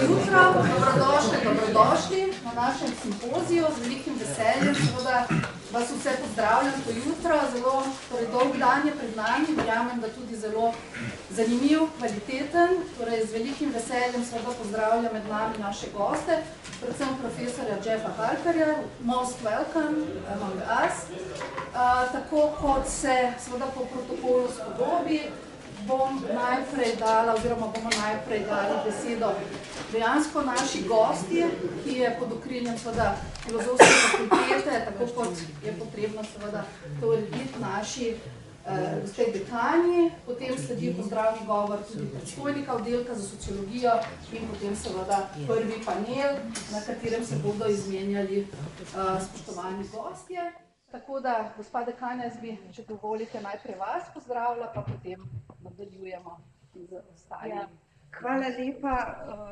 jutro, dobrodošli na našem simpoziju. Z velikim veseljem seveda vas vse pozdravljam to jutro. Zelo dolg dan je pred nami, verjamem, da tudi zelo zanimiv, kvaliteten. Torej, z velikim veseljem seveda pozdravljam med nami naše goste, predvsem profesorja Jeffa Halperja, most welcome among us. Tako kot se seveda po protokolu spodobi, bomo najprej dali besedo dejansko naši gostje, ki je pod okriljem seveda filozofske fakultete, tako kot je potrebno seveda to urediti naši dekanji, potem sledi pozdravni govor tudi predstojnika oddelka za sociologijo in potem seveda prvi panel, na katerem se bodo izmenjali spoštovani gostje. Tako da, gospa dekanja, jaz bi, če dovolite, najprej vas pozdravila, pa potem nadaljujemo z ostalim. Hvala lepa,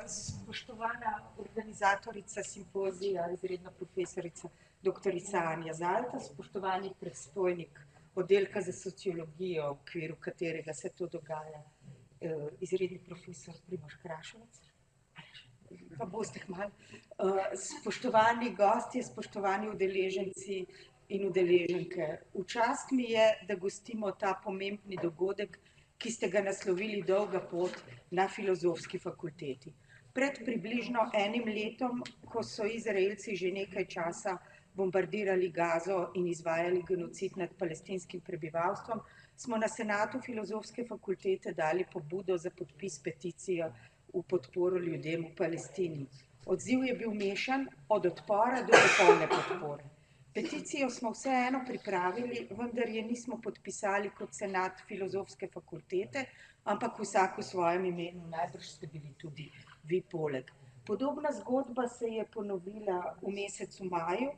spoštovana organizatorica simpozija, izredna profesorica doktorica Anja Zalta, spoštovani predstojnik oddelka za sociologijo, v okviru katerega se to dogaja, izredni profesor Primož Krašovec. Pa boste kmalu. Spoštovani gostje, spoštovani udeleženci in udeleženke. V čast mi je, da gostimo ta pomembni dogodek, ki ste ga naslovili Dolga pot na Filozofski fakulteti. Pred približno enim letom, ko so Izraelci že nekaj časa bombardirali Gazo in izvajali genocid nad palestinskim prebivalstvom, smo na senatu Filozofske fakultete dali pobudo za podpis peticije v podporo ljudem v Palestini. Odziv je bil mešan od odpora do popolne podpore. Peticijo smo vseeno pripravili, vendar je nismo podpisali kot senat Filozofske fakultete, ampak vsak v svojem imenu, najbrž ste bili tudi vi poleg. Podobna zgodba se je ponovila v mesecu maju,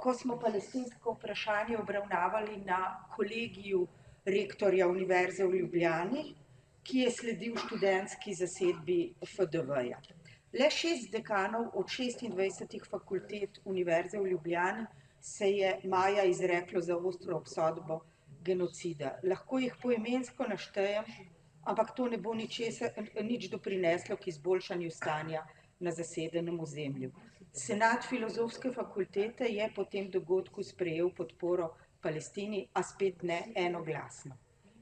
ko smo palestinsko vprašanje obravnavali na kolegiju rektorja Univerze v Ljubljani, ki je sledil študentski zasedbi FDV-ja. Le 6 dekanov od 26 fakultet Univerze v Ljubljani se je maja izreklo za ostro obsodbo genocida. Lahko jih poimensko naštejem, ampak to ne bo nič doprineslo k izboljšanju stanja na zasedenem ozemlju. Senat Filozofske fakultete je po tem dogodku sprejel podporo Palestini, a spet ne enoglasno.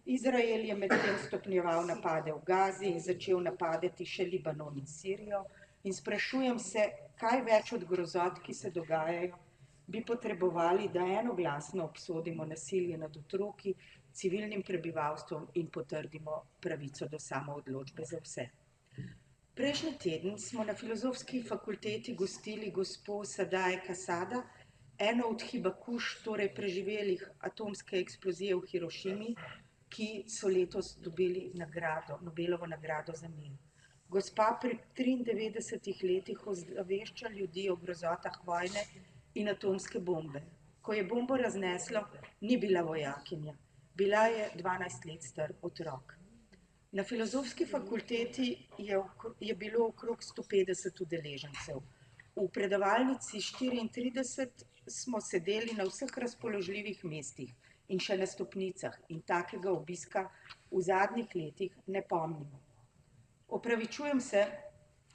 Izrael je medtem stopnjeval napade v Gazi in začel napadati še Libanon in Sirijo. In sprašujem se, kaj več od grozot, ki se dogajajo, bi potrebovali, da enoglasno obsodimo nasilje nad otroki, civilnim prebivalstvom in potrdimo pravico do samoodločbe za vse. Prejšnji teden smo na Filozofski fakulteti gostili gospo Sadae Kasada, eno od hibakuš, torej preživelih atomske eksplozije v Hirošimi, ki so letos dobili Nobelovo nagrado za mir. Gospa pri 93 letih ozavešča ljudi o grozotah vojne in atomske bombe. Ko je bombo razneslo, ni bila vojakinja, bila je 12 let star otrok. Na Filozofski fakulteti je bilo okrog 150 udeležencev. V predavalnici 34 smo sedeli na vseh razpoložljivih mestih in še na stopnicah in takega obiska v zadnjih letih ne pomnimo. Opravičujem se,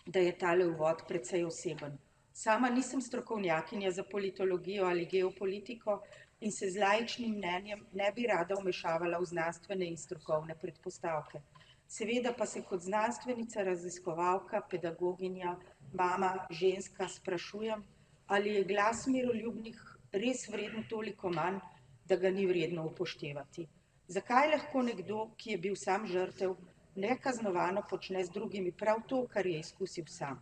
da je tale uvod precej oseben. Sama nisem strokovnjakinja za politologijo ali geopolitiko in se z laičnim mnenjem ne bi rada vmešavala v znanstvene in strokovne predpostavke. Seveda pa se kot znanstvenica, raziskovalka, pedagoginja, mama, ženska sprašujem, ali je glas miroljubnih res vreden toliko manj, da ga ni vredno upoštevati. Zakaj lahko nekdo, ki je bil sam žrtev, nekaznovano počne z drugimi prav to, kar je izkusil sam?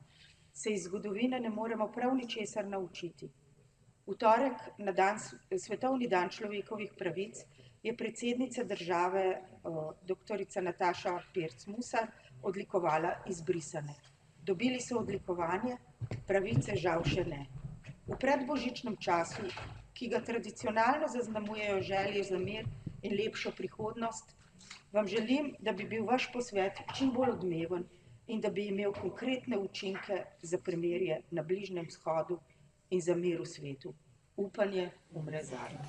Se iz zgodovine ne moremo prav ničesar naučiti. V torek, na svetovni dan človekovih pravic, je predsednica države, doktorica Nataša Pirc Musar, odlikovala izbrisane. Dobili so odlikovanje, pravice žal še ne. V predbožičnem času, ki ga tradicionalno zaznamujejo želje za mir in lepšo prihodnost, vam želim, da bi bil vaš posvet čim bolj odmeven in da bi imel konkretne učinke za premirje na Bližnjem vzhodu in za mir v svetu. Upanje umre zadnje.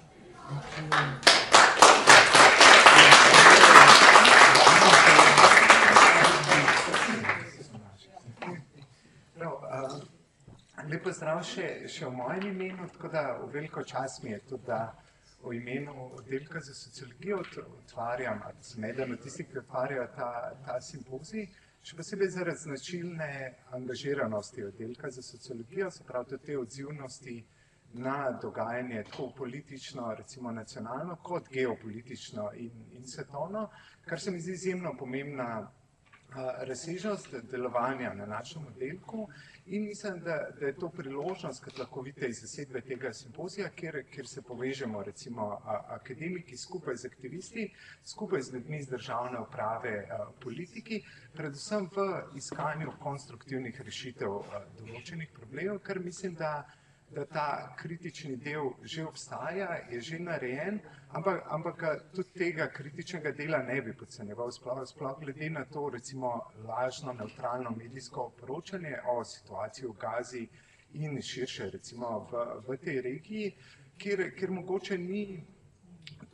Lep pozdrav še v mojem imenu, tako da v veliko čast mi je tudi, da v imenu oddelka za sociologijo otvarjam, ali sem eden od tistih, ki otvarjajo ta simpozij, še posebej zaradi značilne angažiranosti oddelka za sociologijo, se pravi tudi te odzivnosti na dogajanje tako politično, recimo nacionalno, kot geopolitično in svetovno, kar se mi zdi izjemno pomembna razsežnost delovanja na našem oddelku in mislim, da je to priložnost, kot lahko vidite iz zasedbe tega simpozija, kjer se povežemo recimo akademiki skupaj z aktivisti, skupaj z ljudmi iz državne uprave, politiki, predvsem v iskanju konstruktivnih rešitev določenih problemov, ker mislim, da ta kritični del že obstaja, je že narejen, ampak tudi tega kritičnega dela ne bi podcenjeval, sploh glede na to recimo lažno, nevtralno medijsko poročanje o situaciji v Gazi in širše recimo v tej regiji, kjer mogoče ni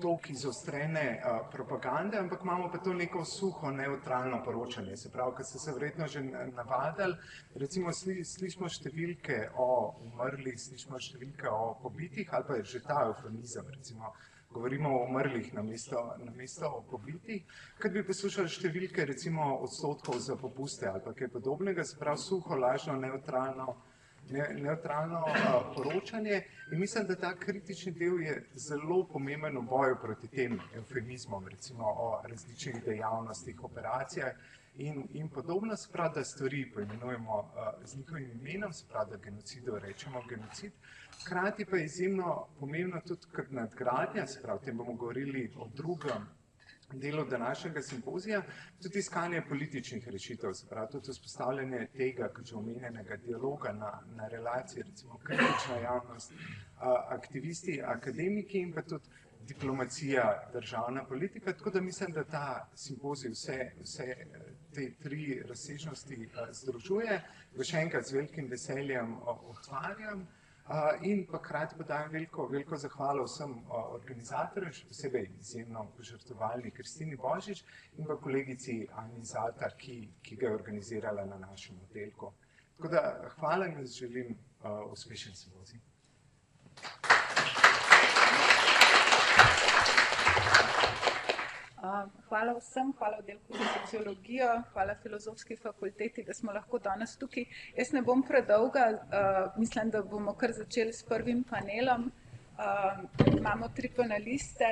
toliko izostrene propagande, ampak imamo pa to neko suho, neutralno poročanje. Se pravi, ker ste se verjetno že navadili, recimo slišimo številke o umrlih, slišimo številke o pobitih, ali pa je že ta eufemizem, recimo, govorimo o umrlih namesto o pobitih, kad bi poslušali številke recimo odstotkov za popuste ali pa kaj podobnega, se pravi suho, lažno, neutralno poročanje in mislim, da ta kritični del je zelo pomemben v boju proti tem eufemizmom, recimo o različnih dejavnostih, operacijah in podobno, se pravi, da stvari poimenujemo z njihovim imenom, se pravi, da genocidu rečemo genocid. Hkrati pa je izjemno pomembno tudi kot nadgradnja, se pravi, o tem bomo govorili o drugem delu današnjega simpozija, tudi iskanje političnih rešitev, se pravi, tudi vzpostavljanje tega, kot že omenjenega dialoga na relaciji, recimo kritična javnost, aktivisti, akademiki in pa tudi diplomacija, državna politika, tako da mislim, da ta simpozij vse te tri razsežnosti združuje, še enkrat z velikim veseljem otvarjam. In pa hkrati pa dajem veliko zahvalo vsem organizatorjem, še posebej izjemno požrtvovalni Kristini Božič in pa kolegici Ani Zaltar, ki ga je organizirala na našem oddelku. Tako da hvala in želim uspešen simpozij. Hvala vsem, hvala oddelku za sociologijo, hvala Filozofski fakulteti, da smo lahko danes tukaj. Jaz ne bom predolga, mislim, da bomo kar začeli s prvim panelom. Imamo 3 paneliste,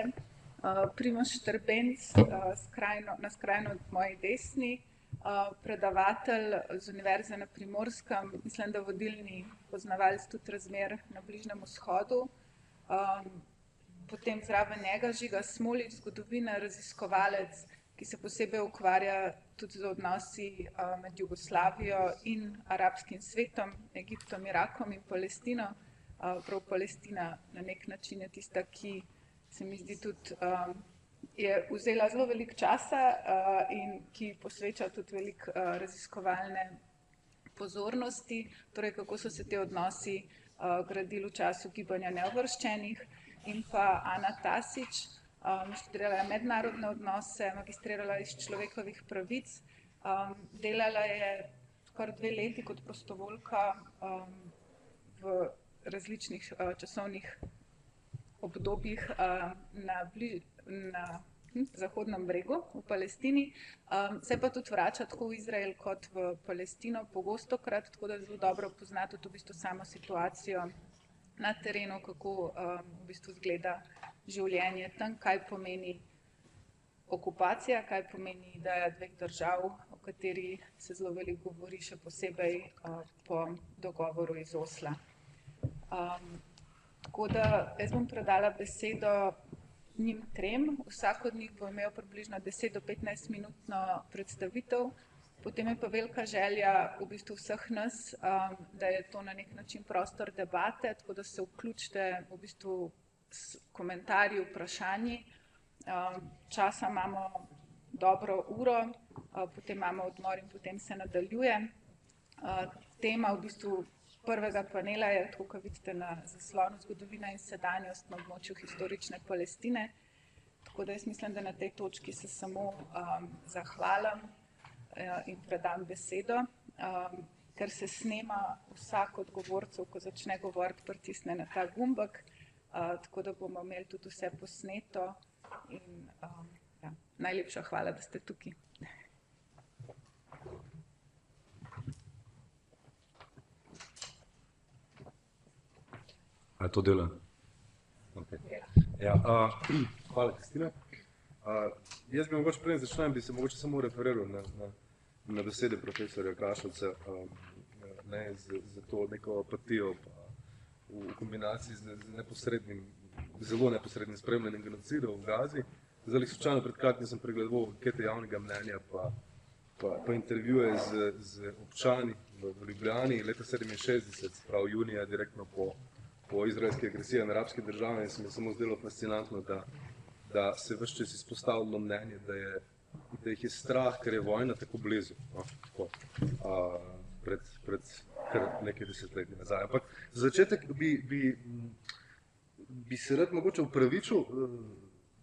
Primož Štrbenc na skrajno moji desni, predavatelj z Univerze na Primorskem, mislim, da vodilni poznavalec tudi razmer na Bližnjem vzhodu. Potem zraven njega Žiga Smolič, zgodovinar, raziskovalec, ki se posebej ukvarja tudi z odnosi med Jugoslavijo in arabskim svetom, Egiptom, Irakom in Palestino. Prav Palestina na nek način je tista, ki se mi zdi tudi je vzela zelo veliko časa in ki posveča tudi veliko raziskovalne pozornosti, torej kako so se te odnosi gradili v času gibanja neuvrščenih. In pa Ana Tasić, študirala je mednarodne odnose, magistrirala iz človekovih pravic, delala je skoraj 2 leti kot prostovoljka v različnih časovnih obdobjih na Zahodnem bregu v Palestini, se pa tudi vrača tako v Izrael kot v Palestino pogostokrat, tako da zelo dobro pozna tudi v bistvu samo situacijo na terenu, kako v bistvu izgleda življenje tam, kaj pomeni okupacija, kaj pomeni ideja 2 držav, o kateri se zelo veliko govori, še posebej po dogovoru iz Osla. Tako da jaz bom predala besedo njim 3, vsak od njih bo imel približno 10 do 15 minutno predstavitev. Potem je pa velika želja v bistvu vseh nas, da je to na nek način prostor debate, tako da se vključite v bistvu s komentarji, vprašanji. Časa imamo dobro uro, potem imamo odmor in potem se nadaljuje. Tema v bistvu prvega panela je, tako kot vidite na zaslonu, zgodovina in sedanjost na območju historične Palestine. Tako da jaz mislim, da na tej točki se samo zahvalim in predam besedo, ker se snema vsak od govorcev, ko začne govoriti, pritisne na ta gumbek, tako da bomo imeli tudi vse posneto. In, ja, najlepša hvala, da ste tukaj. A to dela? Okay. Ja, hvala, Kristina. Jaz bi mogoče preden začnem, bi se mogoče samo referiral na besede profesorja Kašovca, za to neko apatijo v kombinaciji z neposrednim, zelo neposrednim spremljanjem genocida v Gazi. Zdaj, slučajno pred kratkim sem pregledoval ankete javnega mnenja pa intervjuje z občani v Ljubljani leta 67, prav junija, direktno po izraelski agresiji na arabske države, in se mi je samo zdelo fascinantno, da se ves čas izpostavilo mnenje, da jih je strah, ker je vojna tako blizu, pred kar nekaj desetletij nazaj. Ampak za začetek bi se rad mogoče upravičil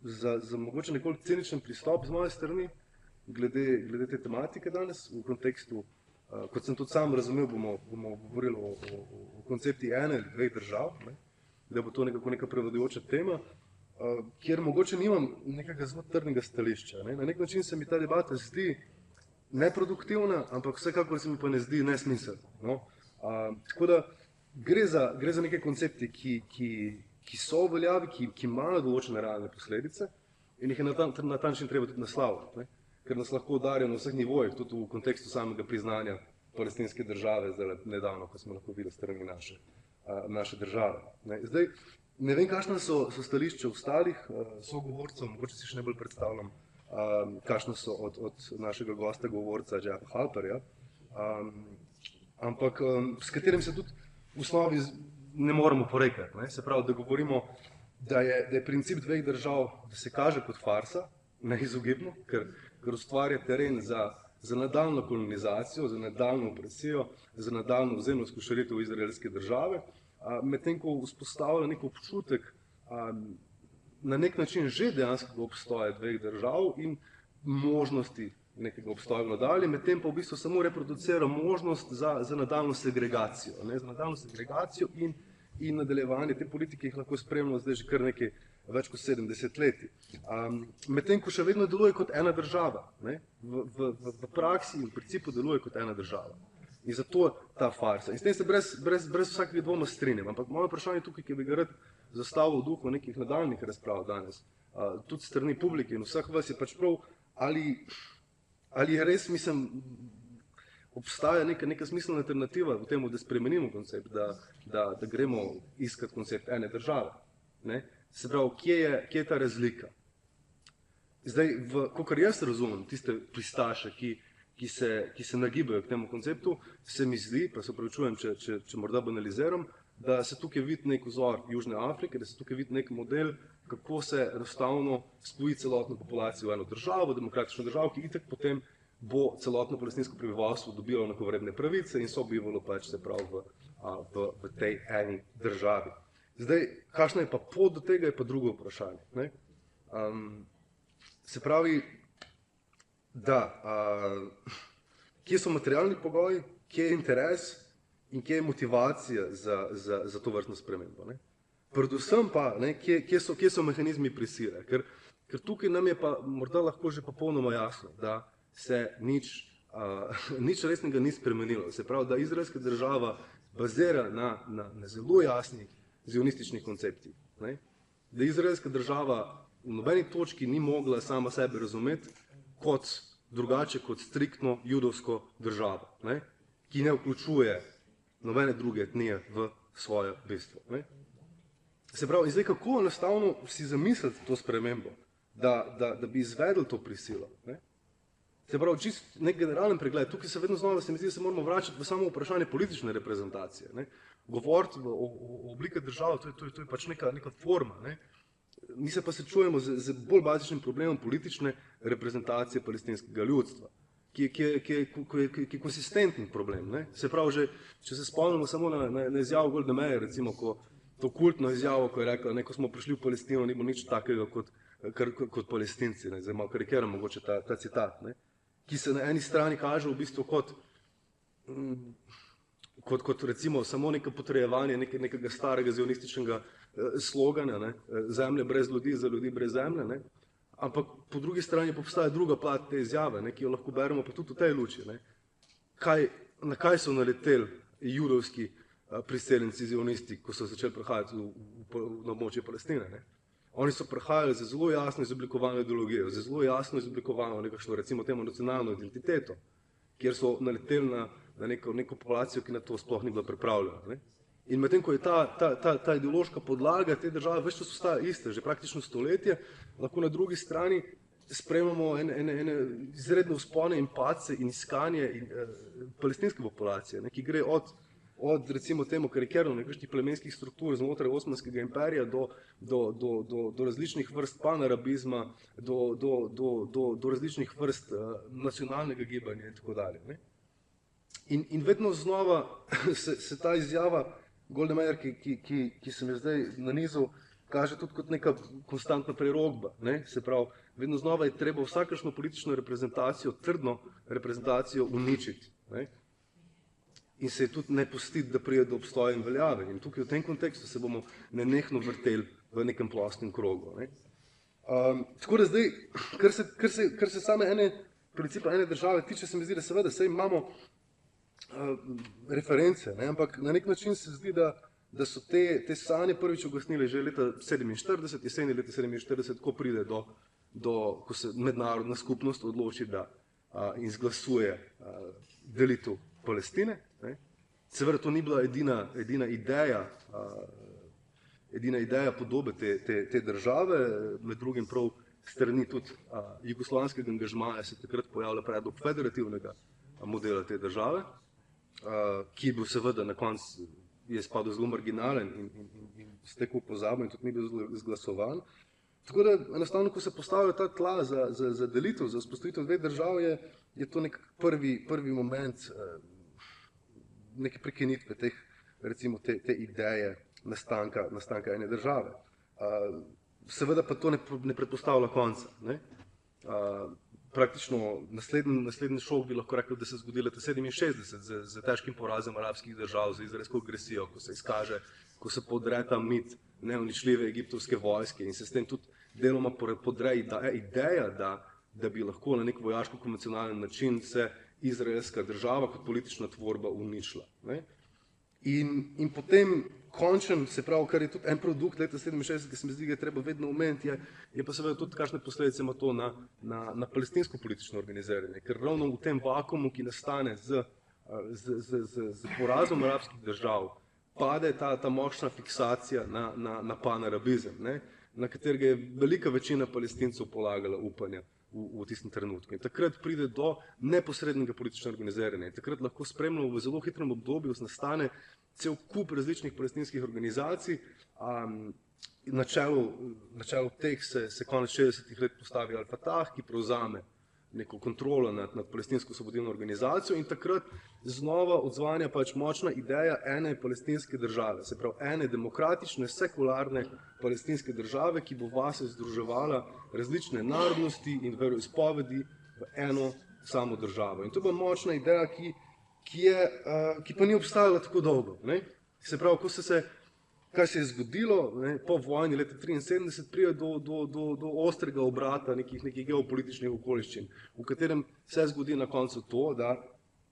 za mogoče nekoliko ciničen pristop z moje strani glede te tematike danes v kontekstu, kot sem tudi sam razumel, bomo govorili o koncepti ene ali dveh držav, da bo to nekako neka prevladujoča tema, kjer mogoče nimam nekega zelo trdnega stališča. Na nek način se mi ta debata zdi neproduktivna, ampak vsekakor se mi pa ne zdi nesmiselna. Tako da gre za neke koncepte, ki so v veljavi, ki imajo določene realne posledice in jih je na ta način treba tudi naslavljati, ker nas lahko udarijo na vseh nivojih, tudi v kontekstu samega priznanja palestinske države, zdaj nedavno, ko smo lahko videli strani naše države. Zdaj, ne vem, kakšna so stališča ostalih sogovorcev, mogoče si še najbolj predstavljam, kakšna so od našega gosta govorca Jeffa Halperja, ampak s katerim se tudi v osnovi ne moremo porekati. Se pravi, da govorimo, da je princip dveh držav, da se kaže kot farsa, neizogibno, ker ustvarja teren za nadaljno kolonizacijo, za nadaljno opresijo, za nadaljno ozemljsko širitev izraelske države, medtem ko vzpostavlja nek občutek na nek način že dejanskega obstoja dveh držav in možnosti nekega obstoja nadalje, medtem pa v bistvu samo reproducira možnost za nadaljno segregacijo. Za nadaljno segregacijo in nadaljevanje te politike jih lahko spremljamo zdaj že kar nekaj več kot 70 leti. Medtem ko še vedno deluje kot ena država. V praksi in v principu deluje kot ena država. In zato ta farsa. In s tem se brez vsakega dvoma strinjam. Ampak moje vprašanje tukaj, ki bi ga rad zastavil v duhu nekih nadaljnih razprav danes, tudi strani publike in vseh vas, je pač prav, ali je res, mislim, obstaja neka smiselna alternativa v tem, da spremenimo koncept, da gremo iskati koncept ene države. Se pravi, kje je ta razlika? Zdaj, kakor jaz razumem tiste pristaše, ki se nagibajo k temu konceptu, se mi zdi, pa se opravičujem, če morda banaliziram, da se tukaj vidi nek vzor Južne Afrike, da se tukaj vidi nek model, kako se enostavno spoji celotno populacijo v eno državo, demokratično državo, ki itak potem bo celotno palestinsko prebivalstvo dobilo enakovredne pravice in sobivalo pač se pravi v tej eni državi. Zdaj, kakšna je pa pot do tega, je pa drugo vprašanje. Se pravi, da, kje so materialni pogoji, kje je interes in kje je motivacija za to vrstno spremembo. Predvsem pa, kje so mehanizmi prisile, ker tukaj nam je pa morda lahko že popolnoma jasno, da se nič resnega ni spremenilo. Se pravi, da izraelska država bazira na zelo jasnih zionističnih konceptih. Da izraelska država v nobeni točki ni mogla sama sebe razumeti kot drugače kot striktno judovsko državo, ki ne vključuje nobene druge etnije v svoje bistvo. Se pravi, zdaj kako enostavno si zamisliti to spremembo, da bi izvedli to prisilo. Se pravi, čist nek generalen pregled, tukaj se vedno znova se mi zdi, da se moramo vračati v samo vprašanje politične reprezentacije. Govoriti o oblikah države, to je pač neka forma. Mi se pa srečujemo z bolj bazičnim problemom politične reprezentacije palestinskega ljudstva, ki je konsistenten problem. Se pravi, že, če se spomnimo samo na izjavo Golde Meir, recimo, to kultno izjavo, ko je rekla, ko smo prišli v Palestino, ni bilo nič takega kot Palestinci, zdaj malo karikiram mogoče ta citat, ki se na eni strani kaže v bistvu kot kot recimo samo neko potrjevanje nekega starega zionističnega slogana, ne, zemlje brez ljudi, za ljudi brez zemlje, ne. Ampak po drugi strani pa obstaja druga plat te izjave, ne, ki jo lahko beremo pa tudi v tej luči. Ne. Na kaj so naleteli judovski priseljenci zionisti, ko so začeli prihajati na območje Palestine. Ne. Oni so prihajali z zelo jasno izoblikovano ideologijo, z zelo jasno izoblikovano nekakšno, recimo temu, nacionalno identiteto, kjer so naleteli na neko populacijo, ki na to sploh ni bila pripravljena. Ne. In medtem, ko je ta ideološka podlaga te države ves čas ostaja ista, že praktično stoletje, lahko na drugi strani spremljamo ene izredne vzpone in padce in iskanje palestinske populacije, ne, ki gre od recimo temu karikirano nekakšnih plemenskih struktur znotraj Osmanskega imperija do različnih vrst panarabizma, do različnih vrst nacionalnega gibanja in tako dalje. Ne. In vedno znova se ta izjava Golde Meir, ki sem jo zdaj nanizal, kaže tudi kot neka konstantna prerokba. Ne. Se pravi, vedno znova je treba vsakršno politično reprezentacijo, trdno reprezentacijo uničiti. Ne. In se je tudi ne pustiti, da pride do obstoja in veljave. In tukaj v tem kontekstu se bomo nenehno vrteli v nekem ploskem krogu. Ne. Tako da zdaj, kar se same principa ene države tiče, se mi zdi, da seveda saj imamo reference, ne, ampak na nek način se zdi, da so te sanje prvič ugasnile že leta 47, jeseni leta 47, ko pride ko se mednarodna skupnost odloči, da izglasuje delitev Palestine. Ne. Seveda to ni bila edina ideja podobe te države, med drugim prav strani tudi jugoslovanskega angažmaja se takrat pojavlja predlog federativnega modela te države, ki je bil seveda na koncu je spadal zelo marginalen in stekel pozabil in tudi ni bil izglasovan. Tako da enostavno, ko se postavlja ta tla za delitev, za vzpostavitev dveh držav, je to nek prvi moment neke prekinitve recimo te ideje nastanka ene države. Seveda pa to ne predpostavlja konca. Ne? Praktično naslednji šok bi lahko rekel, da se zgodi leta 67 z težkim porazom arabskih držav, z izraelsko agresijo, ko se izkaže, ko se podre ta mit neuničljive egiptovske vojske in se s tem tudi deloma podre ideja, da bi lahko na nek vojaško-konvencionalen način se izraelska država kot politična tvorba uničila. Ne? In potem končen, se pravi, kar je tudi en produkt leta 67, ki se mi zdi, da je treba vedno omeniti, je pa seveda tudi, kakšne posledice ima to na palestinsko politično organiziranje. Ker ravno v tem vakuumu, ki nastane z porazom arabskih držav, pade ta močna fiksacija na panarabizem, ne, na katerega je velika večina Palestincev polagala upanja v tistem trenutku. In takrat pride do neposrednega političnega organiziranja. In takrat lahko spremljamo v zelo hitrem obdobju, nastane cel kup različnih palestinskih organizacij. Na čelu teh se konec 60-ih let postavi Al-Fatah, ki prevzame neko kontrolo nad palestinsko osvobodilno organizacijo in takrat znova odzvanja pač močna ideja ene palestinske države, se pravi ene demokratične, sekularne palestinske države, ki bo vase združevala različne narodnosti in veroizpovedi v eno samo državo. In to je močna ideja, ki pa ni obstajala tako dolgo. Ne? Se pravi, kaj se je zgodilo, ne, po vojni leta 1973 pride do ostrega obrata nekih geopolitičnih okoliščin, v katerem se zgodi na koncu to, da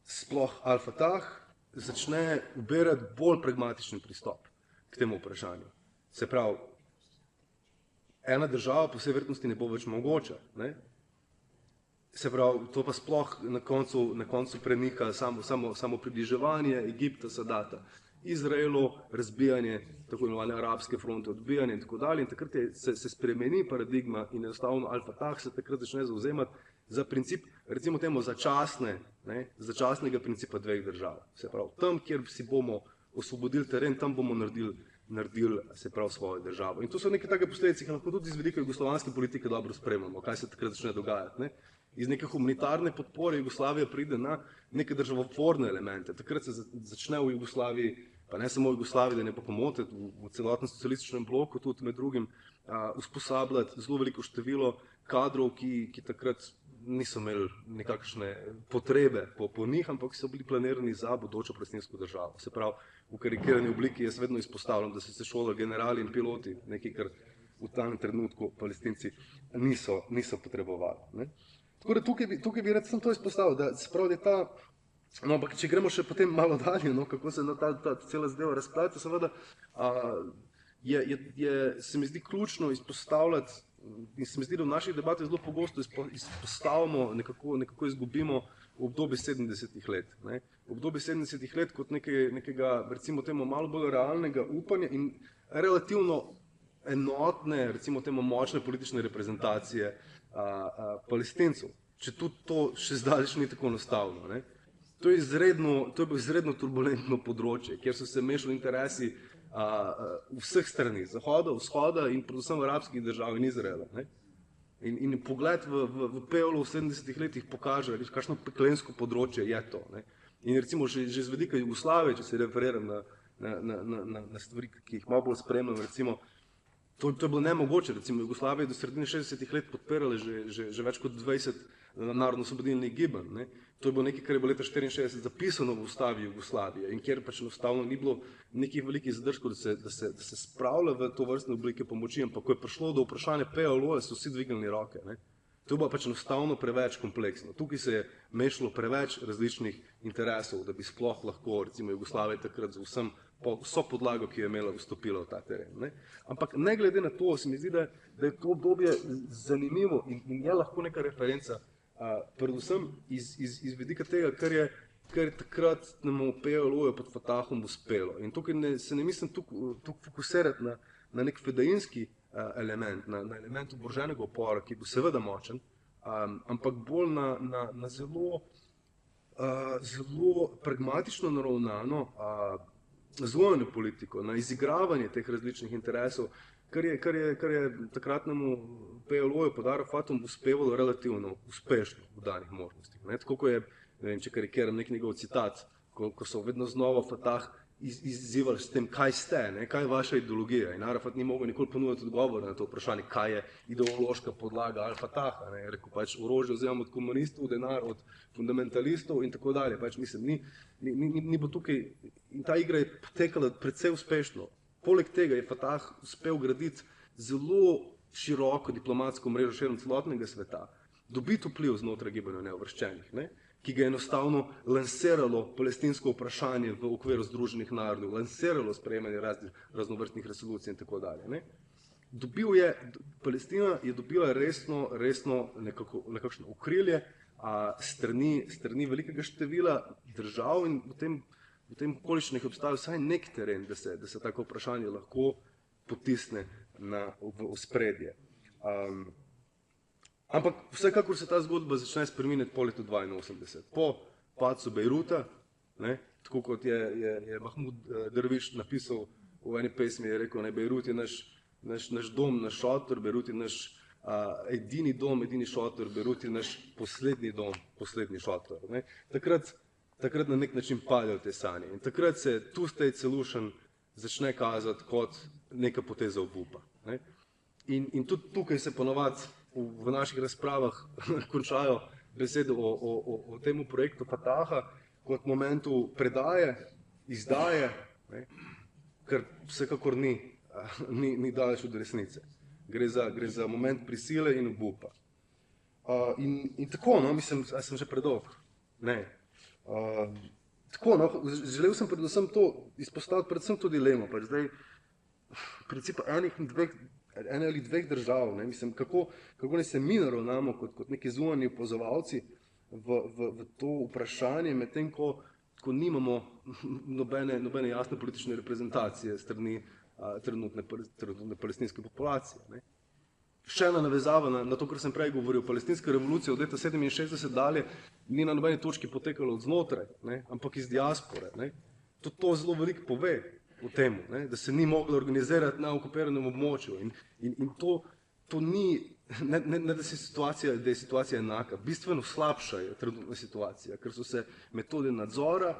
sploh Al-Fatah začne ubirati bolj pragmatičen pristop k temu vprašanju. Se pravi, ena država po vsej verjetnosti ne bo več mogoča. Ne? Se pravi, to pa sploh na koncu premika samo približevanje Egipta, Sadata, Izraelu, razbijanje tako imenovane arabske fronte, odbijanje in tako dalje. In takrat se spremeni paradigma in enostavno Al-Fatah se takrat začne zauzemati za princip, recimo temu začasnega principa dveh držav. Se pravi, tam, kjer si bomo osvobodili teren, tam bomo naredili se pravi svojo državo. In to so neke take posledice, ki lahko tudi iz velike jugoslovanske politike dobro spremljamo, kaj se takrat začne dogajati. Ne? Iz neke humanitarne podpore Jugoslavija pride na neke državotvorne elemente. Takrat se začne v Jugoslaviji, pa ne samo v Jugoslaviji, da ne pa pomotiti, v celotnem socialističnem bloku tudi med drugim usposabljati zelo veliko število kadrov, ki takrat niso imeli nekakšne potrebe po njih, ampak so bili planirani za bodočo palestinsko državo. Se pravi, v karikirani obliki jaz vedno izpostavljam, da so se šolali generali in piloti, nekaj, kar v tem trenutku Palestinci niso potrebovali. Ne. Tako da tukaj bi rad sem to izpostavil, da se pravi, da je ta, no, ampak če gremo še potem malo dalje, no, kako se ta cela zadeva razplete, seveda, se mi zdi ključno izpostavljati, in se mi zdi, da v naših debatih zelo pogosto izpostavimo, nekako izgubimo obdobje 70 let. Ne. Obdobje 70 let kot nekega, recimo temu, malo bolj realnega upanja in relativno enotne, recimo temu, močne politične reprezentacije Palestincev. Če tudi to še zdaleč ni tako enostavno. Ne. To je bilo izredno turbulentno področje, kjer so se mešali interesi vseh strani, Zahoda, Vzhoda in predvsem arabskih držav in Izraela. Ne. In pogled v PLO v 70 letih pokaže, kakšno peklensko področje je to. Ne. In recimo že z vidika Jugoslavije, če se referiram na stvari, ki jih malo bolj spremljam, recimo, to je bilo nemogoče, recimo Jugoslavija je do sredine 60 let podpirala že več kot 20 narodno-osvobodilnih gibanj. Ne. To je bilo nekaj, kar je bilo leta 1964 zapisano v ustavi Jugoslavije in kjer pač enostavno ni bilo nekih velikih zadržkov, da se spravlja v to vrstne oblike pomoči, ampak ko je prišlo do vprašanja PLO-ja, so vsi dvignili roke. Ne. To je bilo pač enostavno preveč kompleksno. Tukaj se je mešalo preveč različnih interesov, da bi sploh lahko, recimo Jugoslavija takrat z vso podlago, ki je imela, vstopila v ta teren. Ne. Ampak ne glede na to, se mi zdi, da je to obdobje zanimivo in je lahko neka referenca, predvsem iz vidika tega, kar je takrat nam v PLO-ju pod Fatahom uspelo. In tukaj se ne mislim tukaj fokusirati na nek fedajinski element, na element oboroženega upora, ki bo seveda močen, ampak bolj na zelo pragmatično naravnano zunanjo politiko, na izigravanje teh različnih interesov, kar je takratnemu PLO-ju pod Arafatom uspevalo relativno uspešno v danih možnostih. Ne? Tako ko je, ne vem, če karikiram nek njegov citat, ko so vedno znova Fatah izzivali s tem, kaj ste, ne? Kaj je vaša ideologija. In Arafat ni mogel nikoli ponuditi odgovor na to vprašanje, kaj je ideološka podlaga Al-Fataha. Ne? Rekel pač, orožje vzemam od komunistov, denar od fundamentalistov in tako dalje. Pač mislim, ni bo tukaj, in ta igra je potekala precej uspešno. Poleg tega je Fatah uspel graditi zelo široko diplomatsko mrežo širom celotnega sveta, dobiti vpliv znotraj gibanja neuvrščenih, ne? Ki ga je enostavno lansiralo palestinsko vprašanje v okviru Združenih narodov, lansiralo sprejemanje raznovrstnih resolucij in tako dalje. Ne? Palestina je dobila resno nekakšno okrilje strani velikega števila držav in v tem okoliščinah obstaja vsaj nek teren, da se tako vprašanje lahko potisne v ospredje. Ampak vsekakor se ta zgodba začne spreminjati po letu 1982, po padcu Bejruta, ne, tako kot je Mahmud Darwish napisal v eni pesmi, je rekel, ne, Bejrut je naš dom, naš šotor, Bejrut je naš edini dom, edini šotor, Bejrut je naš poslednji dom, poslednji šotor. Ne. Takrat na nek način padejo te sanje in takrat se two-state solution začne kazati kot neka poteza obupa. Ne. In tudi tukaj se ponovadi v naših razpravah končajo besede o temu projektu Fataha kot momentu predaje, izdaje, ne, kar vsekakor ni daleč od resnice. Gre za moment prisile in obupa. In tako, no, mislim, a sem že predolg? Ne. Tako, no, želel sem predvsem to izpostaviti, predvsem to dilemo, pač zdaj, v principu ene ali dveh držav, ne, mislim, kako ne se mi naravnamo kot neki zunanji opazovalci v to vprašanje, medtem ko nimamo nobene jasne politične reprezentacije strani trenutne palestinske populacije. Ne. Še ena navezava na to, kar sem prej govoril, palestinska revolucija od leta 1967 dalje ni na nobeni točki potekala od znotraj, ne, ampak iz diaspore. Ne. To zelo veliko pove o tem, da se ni moglo organizirati na okupiranem območju. In to ni, ne da je situacija enaka, bistveno slabša je trenutna situacija, ker so se metode nadzora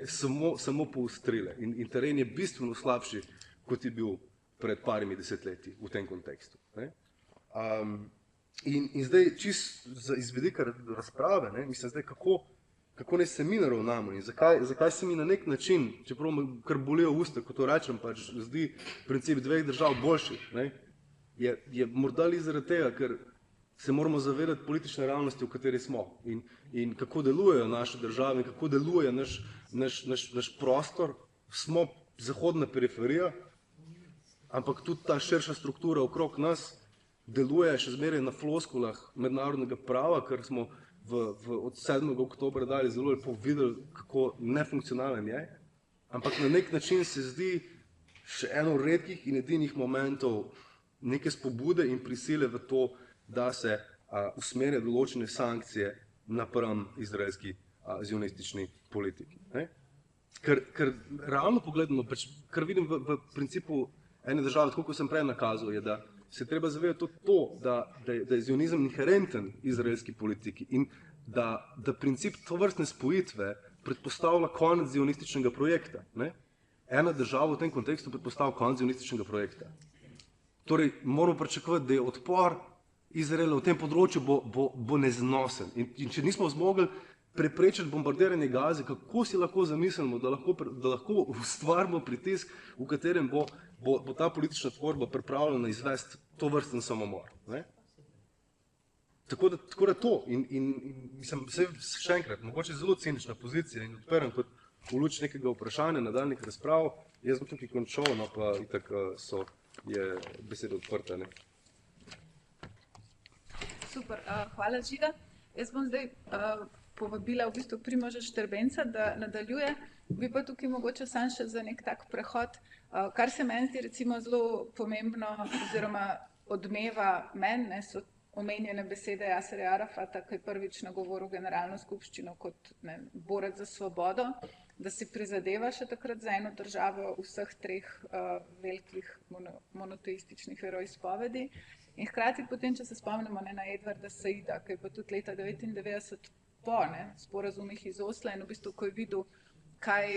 samo poostrile in teren je bistveno slabši, kot je bil pred parimi desetletji v tem kontekstu. In zdaj, čist iz vidika razprave, ne, mislim, zdaj, kako naj se mi naravnamo in zakaj se mi na nek način, čeprav me kar bolijo usta, ko to rečem, pač zdi princip dveh držav boljši, ne, je morda li zaradi tega, ker se moramo zavedati politične realnosti, v kateri smo in kako delujejo naše države in kako deluje naš prostor. Smo zahodna periferija, ampak tudi ta širša struktura okrog nas deluje še zmeraj na floskulah mednarodnega prava, ker smo od 7. oktobra dalje zelo lepo videli, kako nefunkcionalen je, ampak na nek način se zdi še eno redkih in edinih momentov neke spobude in prisile v to, da se usmerja določene sankcije napram izraelski zionistični politiki. Ne? Ker realno pogledano, kar vidim v principu ene države, tako kot sem prej nakazal, je, da se treba zavedati tudi to, da je zionizem inherenten izraelski politiki in da princip tovrstne spojitve predpostavlja konec zionističnega projekta. Ne? Ena država v tem kontekstu predpostavlja konec zionističnega projekta. Torej, moramo pričakovati, da je odpor Izraela v tem področju bo neznosen. In če nismo zmogli preprečiti bombardiranje Gaze, kako si lahko zamislimo, da lahko ustvarimo pritisk, v katerem bo ta politična tvorba pripravljena izvesti tovrsten samomor. Ne? Tako da to. In mislim, še enkrat, mogoče zelo cinična pozicija in odprem kot v luč nekega vprašanja, nadaljnih razprav. Jaz bom tukaj končal, no pa itak je beseda odprta. Ne? Super, hvala Žiga. Jaz bom zdaj povabila v bistvu Primoža Štrbenca, da nadaljuje. Bi pa tukaj mogoče sam še za nek tak prehod, kar se meni zdi recimo zelo pomembno oziroma odmeva meni, so omenjene besede Jaserja Arafata, ki je prvič nagovoril generalno skupščino kot borec za svobodo, da si prizadeva še takrat za eno državo vseh treh velikih monoteističnih veroizpovedi. In hkrati potem, če se spomnimo na Edvarda Saida, ki je pa tudi leta 1999 po sporazumih iz Osla in v bistvu, ko je videl, kaj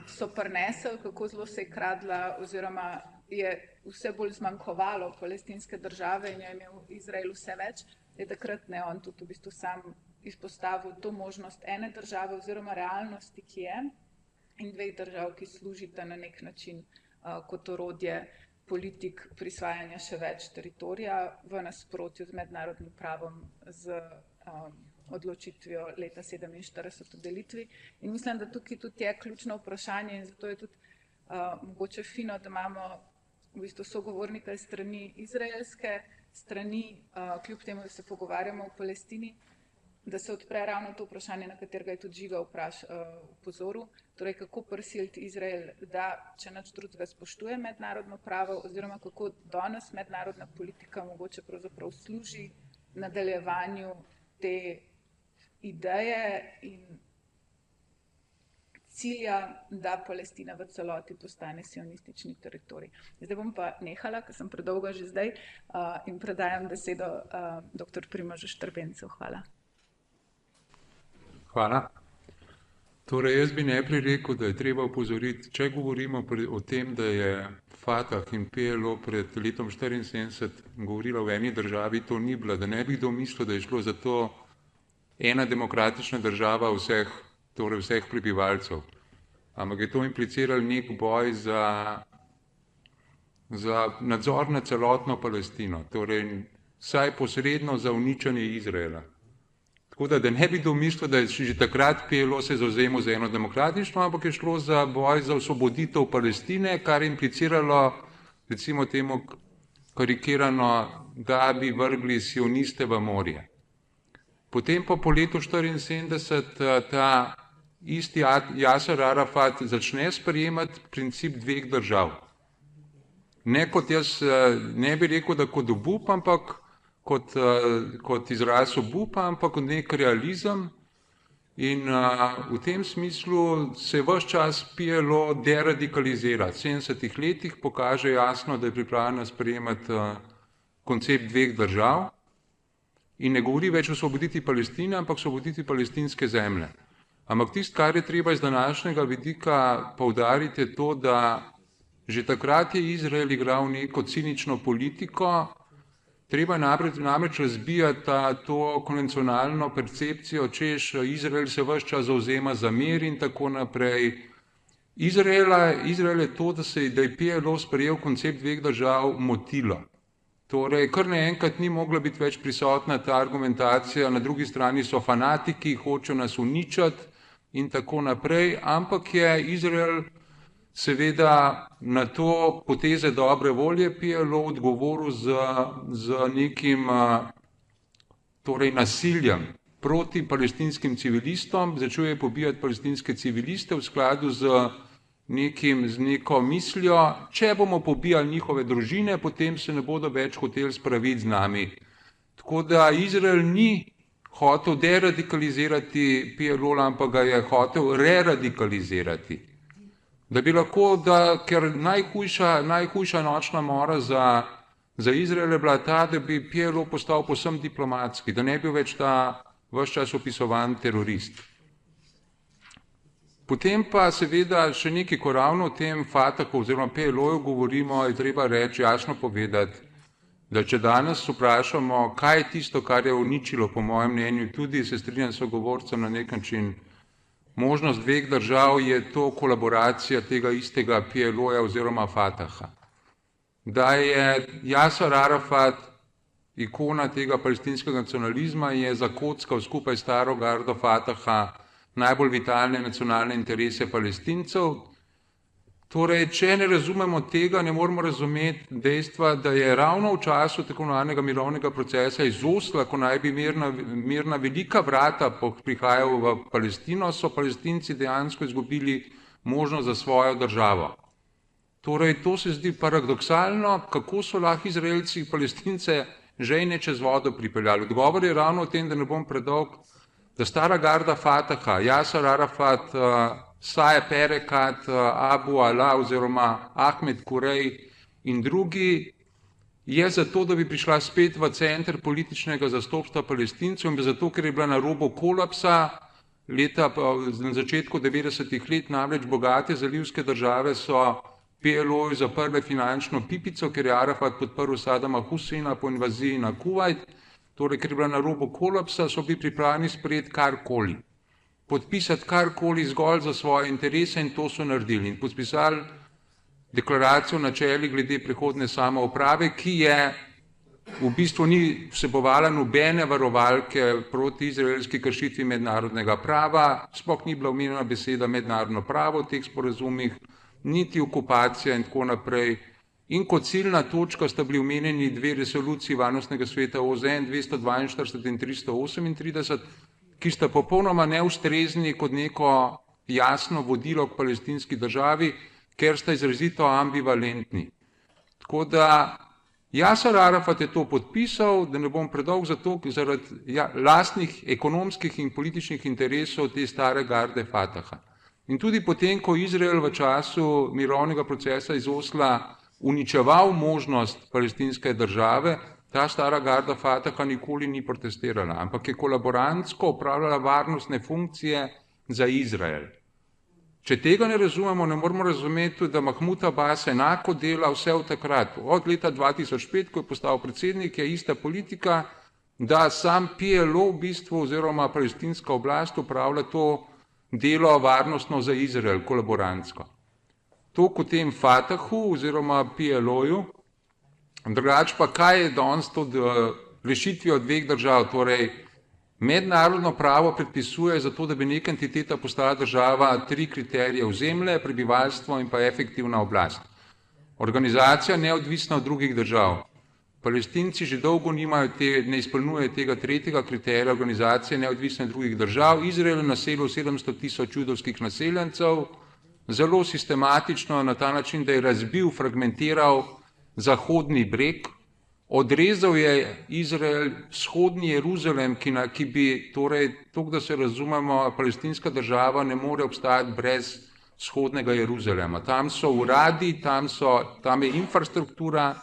so prinesli, kako zelo se je kradla oziroma je vse bolj zmanjkovalo palestinske države in je imel Izrael vse več, je takrat on tudi v bistvu sam izpostavil to možnost ene države oziroma realnosti, ki je, in dveh držav, ki služita na nek način kot orodje politik prisvajanja še več teritorija v nasprotju z mednarodnim pravom, z odločitvijo leta 1947 o delitvi. In mislim, da tukaj tudi je ključno vprašanje in zato je tudi mogoče fino, da imamo v bistvu sogovornika iz strani izraelske strani, kljub temu, da se pogovarjamo o Palestini, da se odpre ravno to vprašanje, na katerega je tudi Žiga upozoril, torej kako prisiliti Izrael, da če nič drugega spoštuje mednarodno pravo oziroma kako danes mednarodna politika mogoče pravzaprav služi nadaljevanju te ideje in cilja, da Palestina v celoti postane sionistični teritorij. Zdaj bom pa nehala, ker sem predolgo že zdaj in predajam besedo dr. Primožu Štrbencu. Hvala. Hvala. Torej, jaz bi najprej rekel, da je treba opozoriti, če govorimo o tem, da je Fatah in PLO pred letom 1974 govorila v eni državi, to ni bila, da ne bi kdo mislil, da je šlo za to ena demokratična država vseh prebivalcev. Ampak je to impliciralo nek boj za nadzor nad celotno Palestino, torej vsaj posredno za uničenje Izraela. Tako da ne bi domislil, da je že takrat PLO se zavzemal za eno demokratično, ampak je šlo za boj za osvoboditev Palestine, kar je impliciralo, recimo temu karikirano, da bi vrgli sioniste v morje. Potem pa po letu 1974 ta isti Jaser Arafat začne sprejemati princip dveh držav. Ne kot jaz, ne bi rekel, da kot obup, ampak kot izraz obupa, ampak kot nek realizem. In v tem smislu se ves čas PLO deradikalizira. V 70-ih letih pokaže jasno, da je pripravljena sprejemati koncept dveh držav in ne govori več o osvoboditi Palestine, ampak osvoboditi palestinske zemlje. Ampak tisto, kar je treba iz današnjega vidika poudariti, je to, da že takrat je Izrael igral neko cinično politiko, treba namreč razbijati to konvencionalno percepcijo, češ Izrael se ves čas zavzema za mir in tako naprej. Izrael je to, da je PLO sprejel koncept dveh držav, motilo. Torej, kar naenkrat ni mogla biti več prisotna ta argumentacija, na drugi strani so fanatiki, hočejo nas uničiti in tako naprej, ampak je Izrael seveda na to poteze dobre volje PLO odgovoril z nekim torej nasiljem proti palestinskim civilistom, začel je pobijati palestinske civiliste v skladu z neko mislijo, če bomo pobijali njihove družine, potem se ne bodo več hoteli spraviti z nami. Tako da Izrael ni hotel deradikalizirati PLO, ampak ga je hotel reradikalizirati. Da bi lahko, ker najhujša nočna mora za Izrael je bila ta, da bi PLO postal povsem diplomatski, da ne bi več ta ves čas opisovan terorist. Potem pa seveda še nekaj, ko ravno o tem Fatahu oziroma PLO-ju govorimo, je treba reči, jasno povedati, da če danes vprašamo, kaj je tisto, kar je uničilo, po mojem mnenju, tudi se strinjam s sogovorcem na nek način, možnost dveh držav, je to kolaboracija tega istega PLO-ja oziroma Fataha. Da je Jasar Arafat, ikona tega palestinskega nacionalizma, je zakockal skupaj s staro gardo Fataha najbolj vitalne nacionalne interese Palestincev. Torej, če ne razumemo tega, ne moremo razumeti dejstva, da je ravno v času tako imenovanega mirovnega procesa iz Osla, ko naj bi mirna velika vrata prihajal v Palestino, so Palestinci dejansko izgubili možnost za svojo državo. Torej, to se zdi paradoksalno, kako so lahko Izraelci Palestince žejne čez vodo pripeljali. Odgovor je ravno v tem, da ne bom predolg, da stara garda Fataha, Jasar Arafat, Saeb Erekat, Abu Ala oziroma Ahmed Kurej in drugi, je zato, da bi prišla spet v center političnega zastopstva Palestincev in zato, ker je bila na robu kolapsa na začetku 90-ih let, namreč bogate zalivske države so PLO-ju zaprle finančno pipico, ker je Arafat podprl Sadama Huseina po invaziji na Kuvajt. Torej, ker je bila na robu kolapsa, so bili pripravljeni sprejeti karkoli. Podpisati karkoli zgolj za svoje interese in to so naredili. In podpisali deklaracijo načeli glede prihodne samouprave, ki je v bistvu ni vsebovala nobene varovalke proti izraelski kršitvi mednarodnega prava, sploh ni bila omenjena beseda mednarodno pravo v teh sporazumih, niti okupacija in tako naprej. In kot ciljna točka sta bili omenjeni dve resoluciji Varnostnega sveta OZN 242 in 338, ki sta popolnoma neustrezni kot neko jasno vodilo k palestinski državi, ker sta izrazito ambivalentni. Tako da Jasar Arafat je to podpisal, da ne bom predolg, zato zaradi lastnih ekonomskih in političnih interesov te stare garde Fataha. In tudi potem, ko Izrael v času mirovnega procesa iz Osla uničeval možnost palestinske države, ta stara garda Fataha nikoli ni protestirala, ampak je kolaborantsko opravljala varnostne funkcije za Izrael. Če tega ne razumemo, ne moramo razumeti, da Mahmud Abbas enako dela vse od takrat. Od leta 2005, ko je postal predsednik, je ista politika, da sam PLO v bistvu oziroma palestinska oblast upravlja to delo varnostno za Izrael, kolaborantsko. To kot tem Fatahu oziroma PLO-ju, drugače pa kaj je danes to rešitvijo dveh držav, torej mednarodno pravo predpisuje za to, da bi neka entiteta postala država 3 kriterije: ozemlje, prebivalstvo in pa efektivna oblast. Organizacija neodvisna od drugih držav. Palestinci že dolgo ne izpolnjujejo tega 3. kriterija organizacije neodvisne od drugih držav. Izrael je naselil 700 tisoč judovskih naseljencev, zelo sistematično na ta način, da je razbil, fragmentiral Zahodni breg, odrezal je Izrael vzhodni Jeruzalem, ki bi, torej, tako da se razumemo, palestinska država ne more obstajati brez vzhodnega Jeruzalema. Tam so uradi, tam je infrastruktura,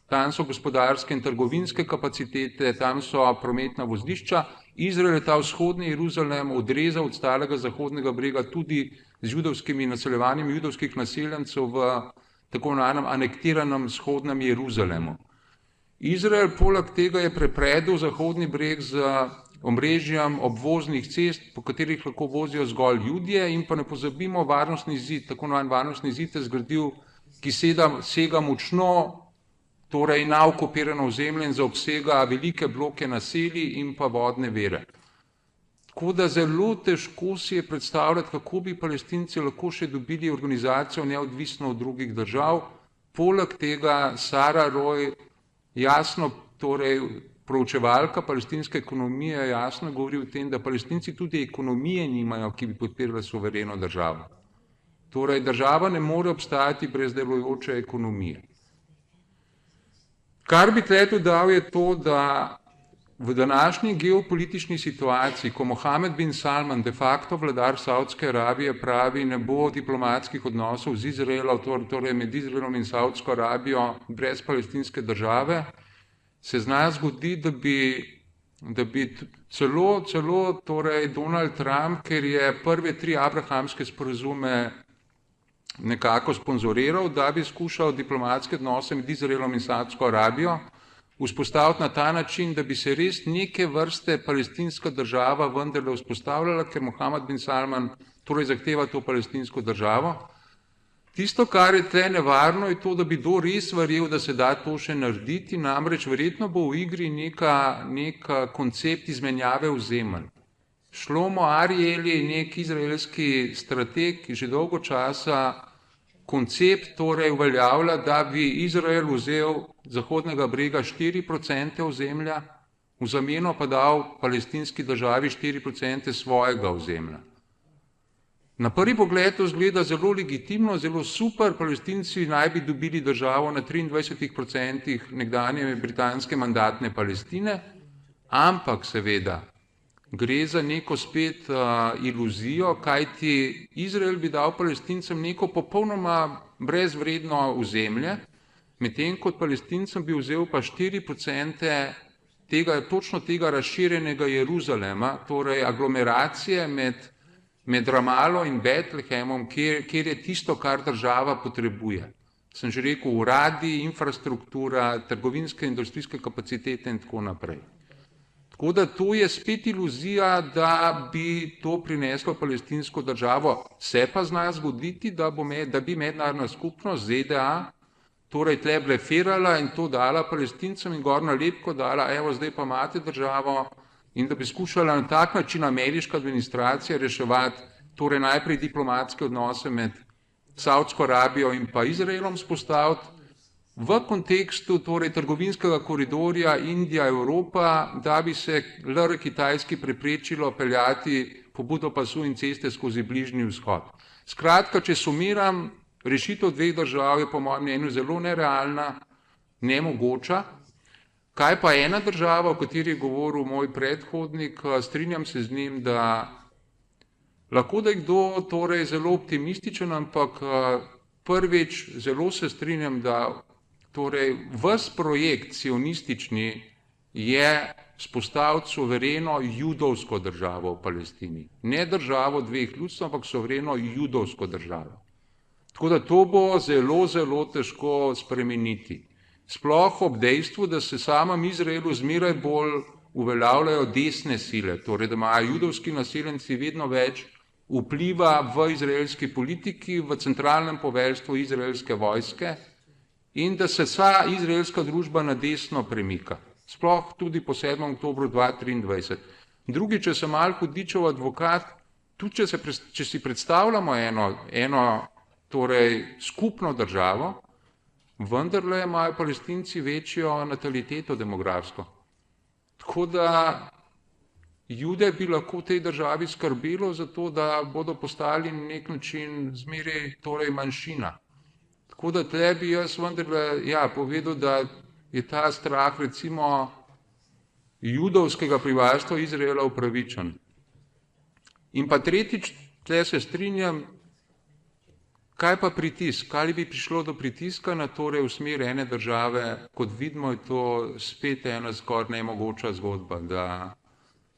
tam so gospodarske in trgovinske kapacitete, tam so prometna vozlišča. Izrael je ta vzhodni Jeruzalem odrezal od starega Zahodnega brega tudi z judovskimi naseljevanjem judovskih naseljencev v tako imenovanem anektiranem vzhodnem Jeruzalemu. Izrael poleg tega je prepredel Zahodni breg z omrežjem obvoznih cest, po katerih lahko vozijo zgolj Judje, in pa ne pozabimo, varnostni zid, tako imenovan varnostni zid je zgradil, ki sega močno, torej na okupirano ozemlje in zaobsega velike bloke naselij in pa vodne vire. Tako da zelo težko si je predstavljati, kako bi Palestinci lahko še dobili organizacijo neodvisno od drugih držav. Poleg tega Sara Roy jasno, torej proučevalka palestinske ekonomije jasno govori o tem, da Palestinci tudi ekonomije nimajo, ki bi podpirala suvereno državo. Torej država ne more obstajati brez delujoče ekonomije. Kar bi tle dodal je to, da v današnji geopolitični situaciji, ko Mohamed bin Salman, de facto vladar Saudske Arabije, pravi, ne bo diplomatskih odnosov z Izraelom, torej med Izraelom in Saudsko Arabijo brez palestinske države, se zna zgoditi, da bi celo torej Donald Trump, ker je prve 3 abrahamske sporazume nekako sponzoriral, da bi skušal diplomatske odnose med Izraelom in Saudsko Arabijo vzpostaviti na ta način, da bi se res neke vrste palestinska država vendarle vzpostavljala, ker Mohamed bin Salman torej zahteva to palestinsko državo. Tisto, kar je tle nevarno, je to, da bi kdo res verjel, da se da to še narediti, namreč verjetno bo v igri neka koncept izmenjave ozemelj. Šlomo Arieli, nek izraelski strateg, ki že dolgo časa koncept torej uveljavlja, da bi Izrael vzel Zahodnega brega 4% ozemlja, v zameno pa dal palestinski državi 4% svojega ozemlja. Na prvi pogled to izgleda zelo legitimno, zelo super, Palestinci naj bi dobili državo na 23% nekdanje britanske mandatne Palestine, ampak seveda gre za neko spet iluzijo, kajti Izrael bi dal Palestincem neko popolnoma brezvredno ozemlje, medtem kot Palestincem bi vzel pa 4% točno tega razširjenega Jeruzalema, torej aglomeracije med Ramalo in Betlehemom, kjer je tisto, kar država potrebuje. Sem že rekel, uradi, infrastruktura, trgovinske in industrijske kapacitete in tako naprej. Tako da to je spet iluzija, da bi to prineslo palestinsko državo. Se pa zna zgoditi, da bi mednarodna skupnost ZDA torej tle blefirala in to dala Palestincem in gor nalepko dala, evo zdaj pa imate državo, in da bi skušala na tak način ameriška administracija reševati torej najprej diplomatske odnose med Saudsko Arabijo in pa Izraelom spostaviti, v kontekstu torej trgovinskega koridorja Indija-Evropa, da bi se LR Kitajski preprečilo peljati po Budopasu in ceste skozi Bližnji vzhod. Skratka, če sumiram, rešitev 2 držav je po mojem mnenju zelo nerealna, nemogoča. Kaj pa ena država, o kateri je govoril moj predhodnik, strinjam se z njim, da lahko da je kdo torej zelo optimističen, ampak prvič zelo se strinjam, da torej ves projekt sionistični je vzpostaviti suvereno judovsko državo v Palestini. Ne državo 2 ljudstv, ampak suvereno judovsko državo. Tako da to bo zelo, zelo težko spremeniti. Sploh ob dejstvu, da se samem Izraelu zmeraj bolj uveljavljajo desne sile, torej da imajo judovski naseljenci vedno več vpliva v izraelski politiki, v centralnem poveljstvu izraelske vojske in da se vsa izraelska družba na desno premika. Sploh tudi po 7. oktobru 2023. Drugi, če sem malo hudičev advokat, tudi če si predstavljamo eno torej skupno državo, vendarle imajo Palestinci večjo nataliteto demografsko. Tako da Jude bi lahko v tej državi skrbelo za to, da bodo postali na nek način zmeraj torej manjšina. Tako da tle bi jaz vendarle povedal, da je ta strah recimo judovskega prebivalstva Izraela upravičen. In pa tretjič, tle se strinjam, kaj pa pritisk? Ali bi prišlo do pritiska na torej v smer ene države? Kot vidimo, je to spet ena skoraj nemogoča zgodba,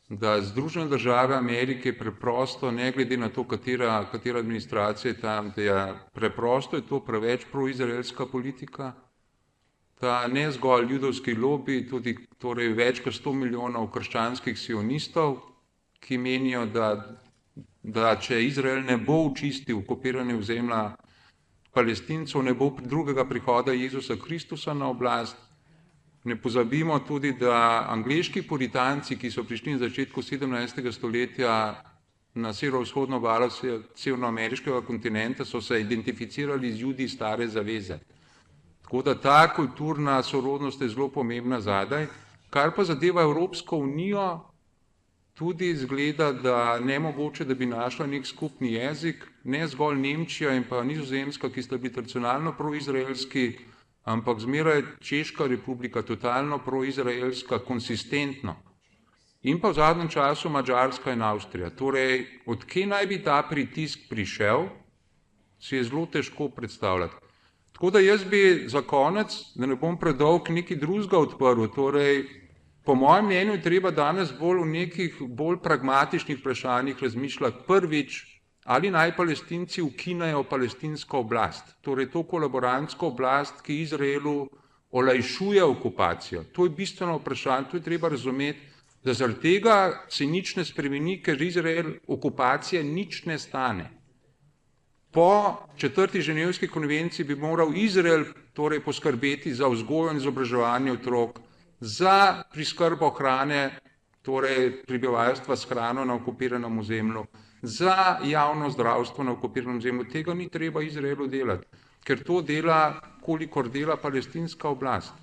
da Združene države Amerike preprosto, ne glede na to, katera administracija je tam, da preprosto je to preveč proizraelska politika. ta ne zgolj judovski lobi, tudi torej več kot 100 milijonov krščanskih sionistov, ki menijo, da če Izrael ne bo očistil okupirane ozemlja Palestincev, ne bo drugega prihoda Jezusa Kristusa na oblast. Ne pozabimo tudi, da angleški puritanci, ki so prišli na začetku 17. stoletja na severovzhodno obalo severnoameriškega kontinenta, so se identificirali z Judi stare zaveze. Tako da ta kulturna sorodnost je zelo pomembna zadaj. Kar pa zadeva Evropsko unijo, tudi izgleda, da nemogoče, da bi našla nek skupni jezik, ne zgolj Nemčija in pa Nizozemska, ki sta bili tradicionalno proizraelski, ampak zmeraj Češka republika, totalno proizraelska, konsistentno. In pa v zadnjem času Madžarska in Avstrija. Torej, odkje naj bi ta pritisk prišel, si je zelo težko predstavljati. Tako da jaz bi za konec, da ne bom predolg, nekaj drugega odprl. Torej, po mojem mnenju je treba danes bolj v nekih bolj pragmatičnih vprašanjih razmišljati. Prvič, ali naj Palestinci ukinejo palestinsko oblast, torej to kolaborantsko oblast, ki Izraelu olajšuje okupacijo. To je bistveno vprašanje, to je treba razumeti, da zaradi tega se nič ne spremeni, ker Izrael okupacije nič ne stane. Po 4. ženevski konvenciji bi moral Izrael torej poskrbeti za vzgojo in izobraževanje otrok, za priskrbo hrane, torej prebivalstva s hrano na okupiranem ozemlju, za javno zdravstvo na okupiranem ozemlju. Tega ni treba Izraelu delati, ker to dela, kolikor dela palestinska oblast.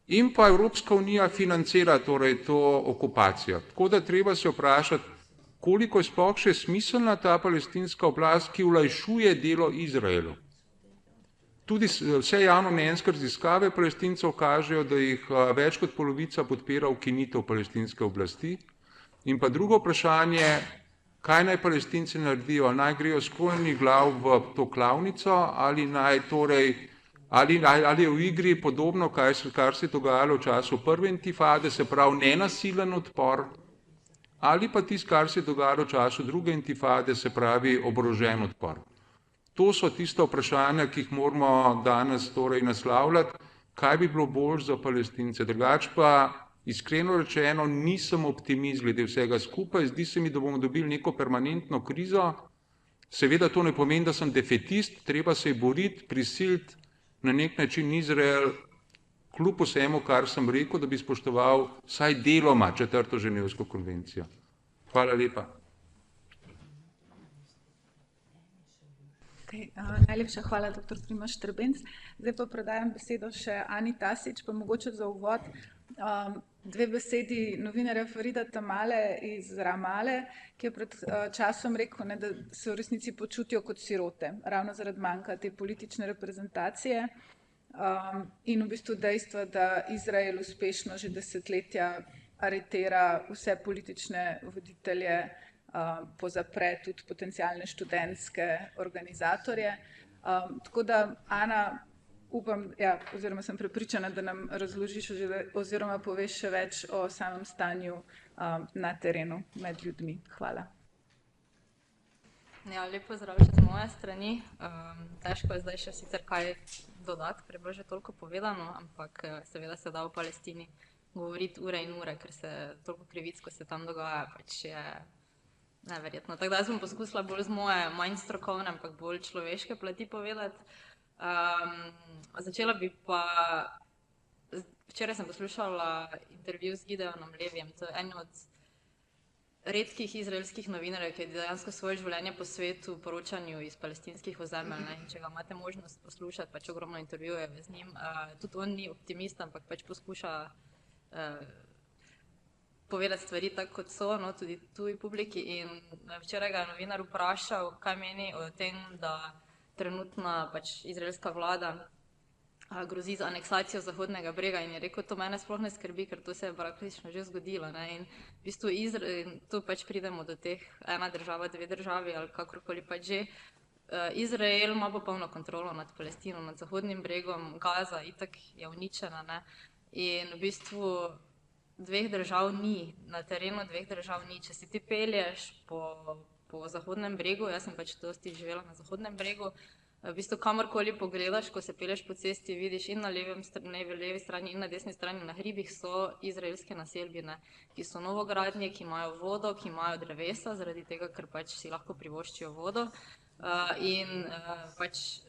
In pa Evropska unija financira torej to okupacijo. Tako da treba se vprašati, koliko je sploh še smiselna ta palestinska oblast, ki olajšuje delo Izraelu. Tudi vse javnomnenjske raziskave Palestincev kažejo, da jih več kot polovica podpira ukinitev palestinske oblasti. In pa drugo vprašanje, kaj naj Palestinci naredijo, naj grejo s koljenih glav v to klavnico ali naj torej ali je v igri podobno, kar se je dogajalo v času prve intifade, se pravi nenasilen odpor, ali pa tisto, kar se je dogajalo v času druge intifade, se pravi oborožen odpor. To so tista vprašanja, ki jih moramo danes torej naslavljati, kaj bi bilo bolj za Palestince. Drugače pa, iskreno rečeno, nisem optimist glede vsega skupaj, zdi se mi, da bomo dobili neko permanentno krizo. Seveda to ne pomeni, da sem defetist, treba se je boriti, prisiliti na nek način Izrael, kljub vsemu, kar sem rekel, da bi spoštoval vsaj deloma 4. ženevsko konvencijo. Hvala lepa. Okay, najlepša hvala, dr. Primož Trbenc. Zdaj pa predajam besedo še Ani Tasič, pa mogoče za uvod. Dve besedi novinarja Farida Tamale iz Ramale, ki je pred časom rekel, da se v resnici počutijo kot sirote, ravno zaradi manjka te politične reprezentacije in v bistvu dejstva, da Izrael uspešno že desetletja aretira vse politične voditelje, pozapre tudi potencialne študentske organizatorje. Tako da, Ana, upam, oziroma sem prepričana, da nam razložiš oziroma poveš še več o samem stanju na terenu med ljudmi. Hvala. Lep pozdrav še z moje strani. Težko je zdaj še sicer kaj dodati, ker je bilo že toliko povedano, ampak seveda se da v Palestini govoriti ure in ure, ker se toliko krivic, ko se tam dogaja, pač je neverjetno. Tako da jaz bom poskusila bolj z moje manj strokovne, ampak bolj človeške plati povedati. Začela bi pa, včeraj sem poslušala intervju z Gideonom Levijem, to je en od redkih izraelskih novinarjev, ki je dejansko svoje življenje posvetil poročanju iz palestinskih ozemelj, in če ga imate možnost poslušati, pač ogromno intervjujev z njim, tudi on ni optimist, ampak pač poskuša povedati stvari tako, kot so, tudi tuji publiki, in včeraj ga je novinar vprašal, kaj meni o tem, da trenutna pač izraelska vlada grozi z aneksacijo Zahodnega brega, in je rekel, to mene sploh ne skrbi, ker to se je praktično že zgodilo. In v bistvu tu pač pridemo do teh ena država, dve državi ali kakorkoli pač že. Izrael ima popolno kontrolo nad Palestino, nad Zahodnim bregom, Gaza itak je uničena, in v bistvu dveh držav ni, na terenu dveh držav ni. Če si ti pelješ po Zahodnem bregu, jaz sem pač dosti živela na Zahodnem bregu, V bistvu kamorkoli pogledaš, ko se peleš po cesti, vidiš in na levi strani in na desni strani na hribih so izraelske naselbine, ki so novogradnje, ki imajo vodo, ki imajo drevesa, zaradi tega, ker pač si lahko privoščijo vodo in pač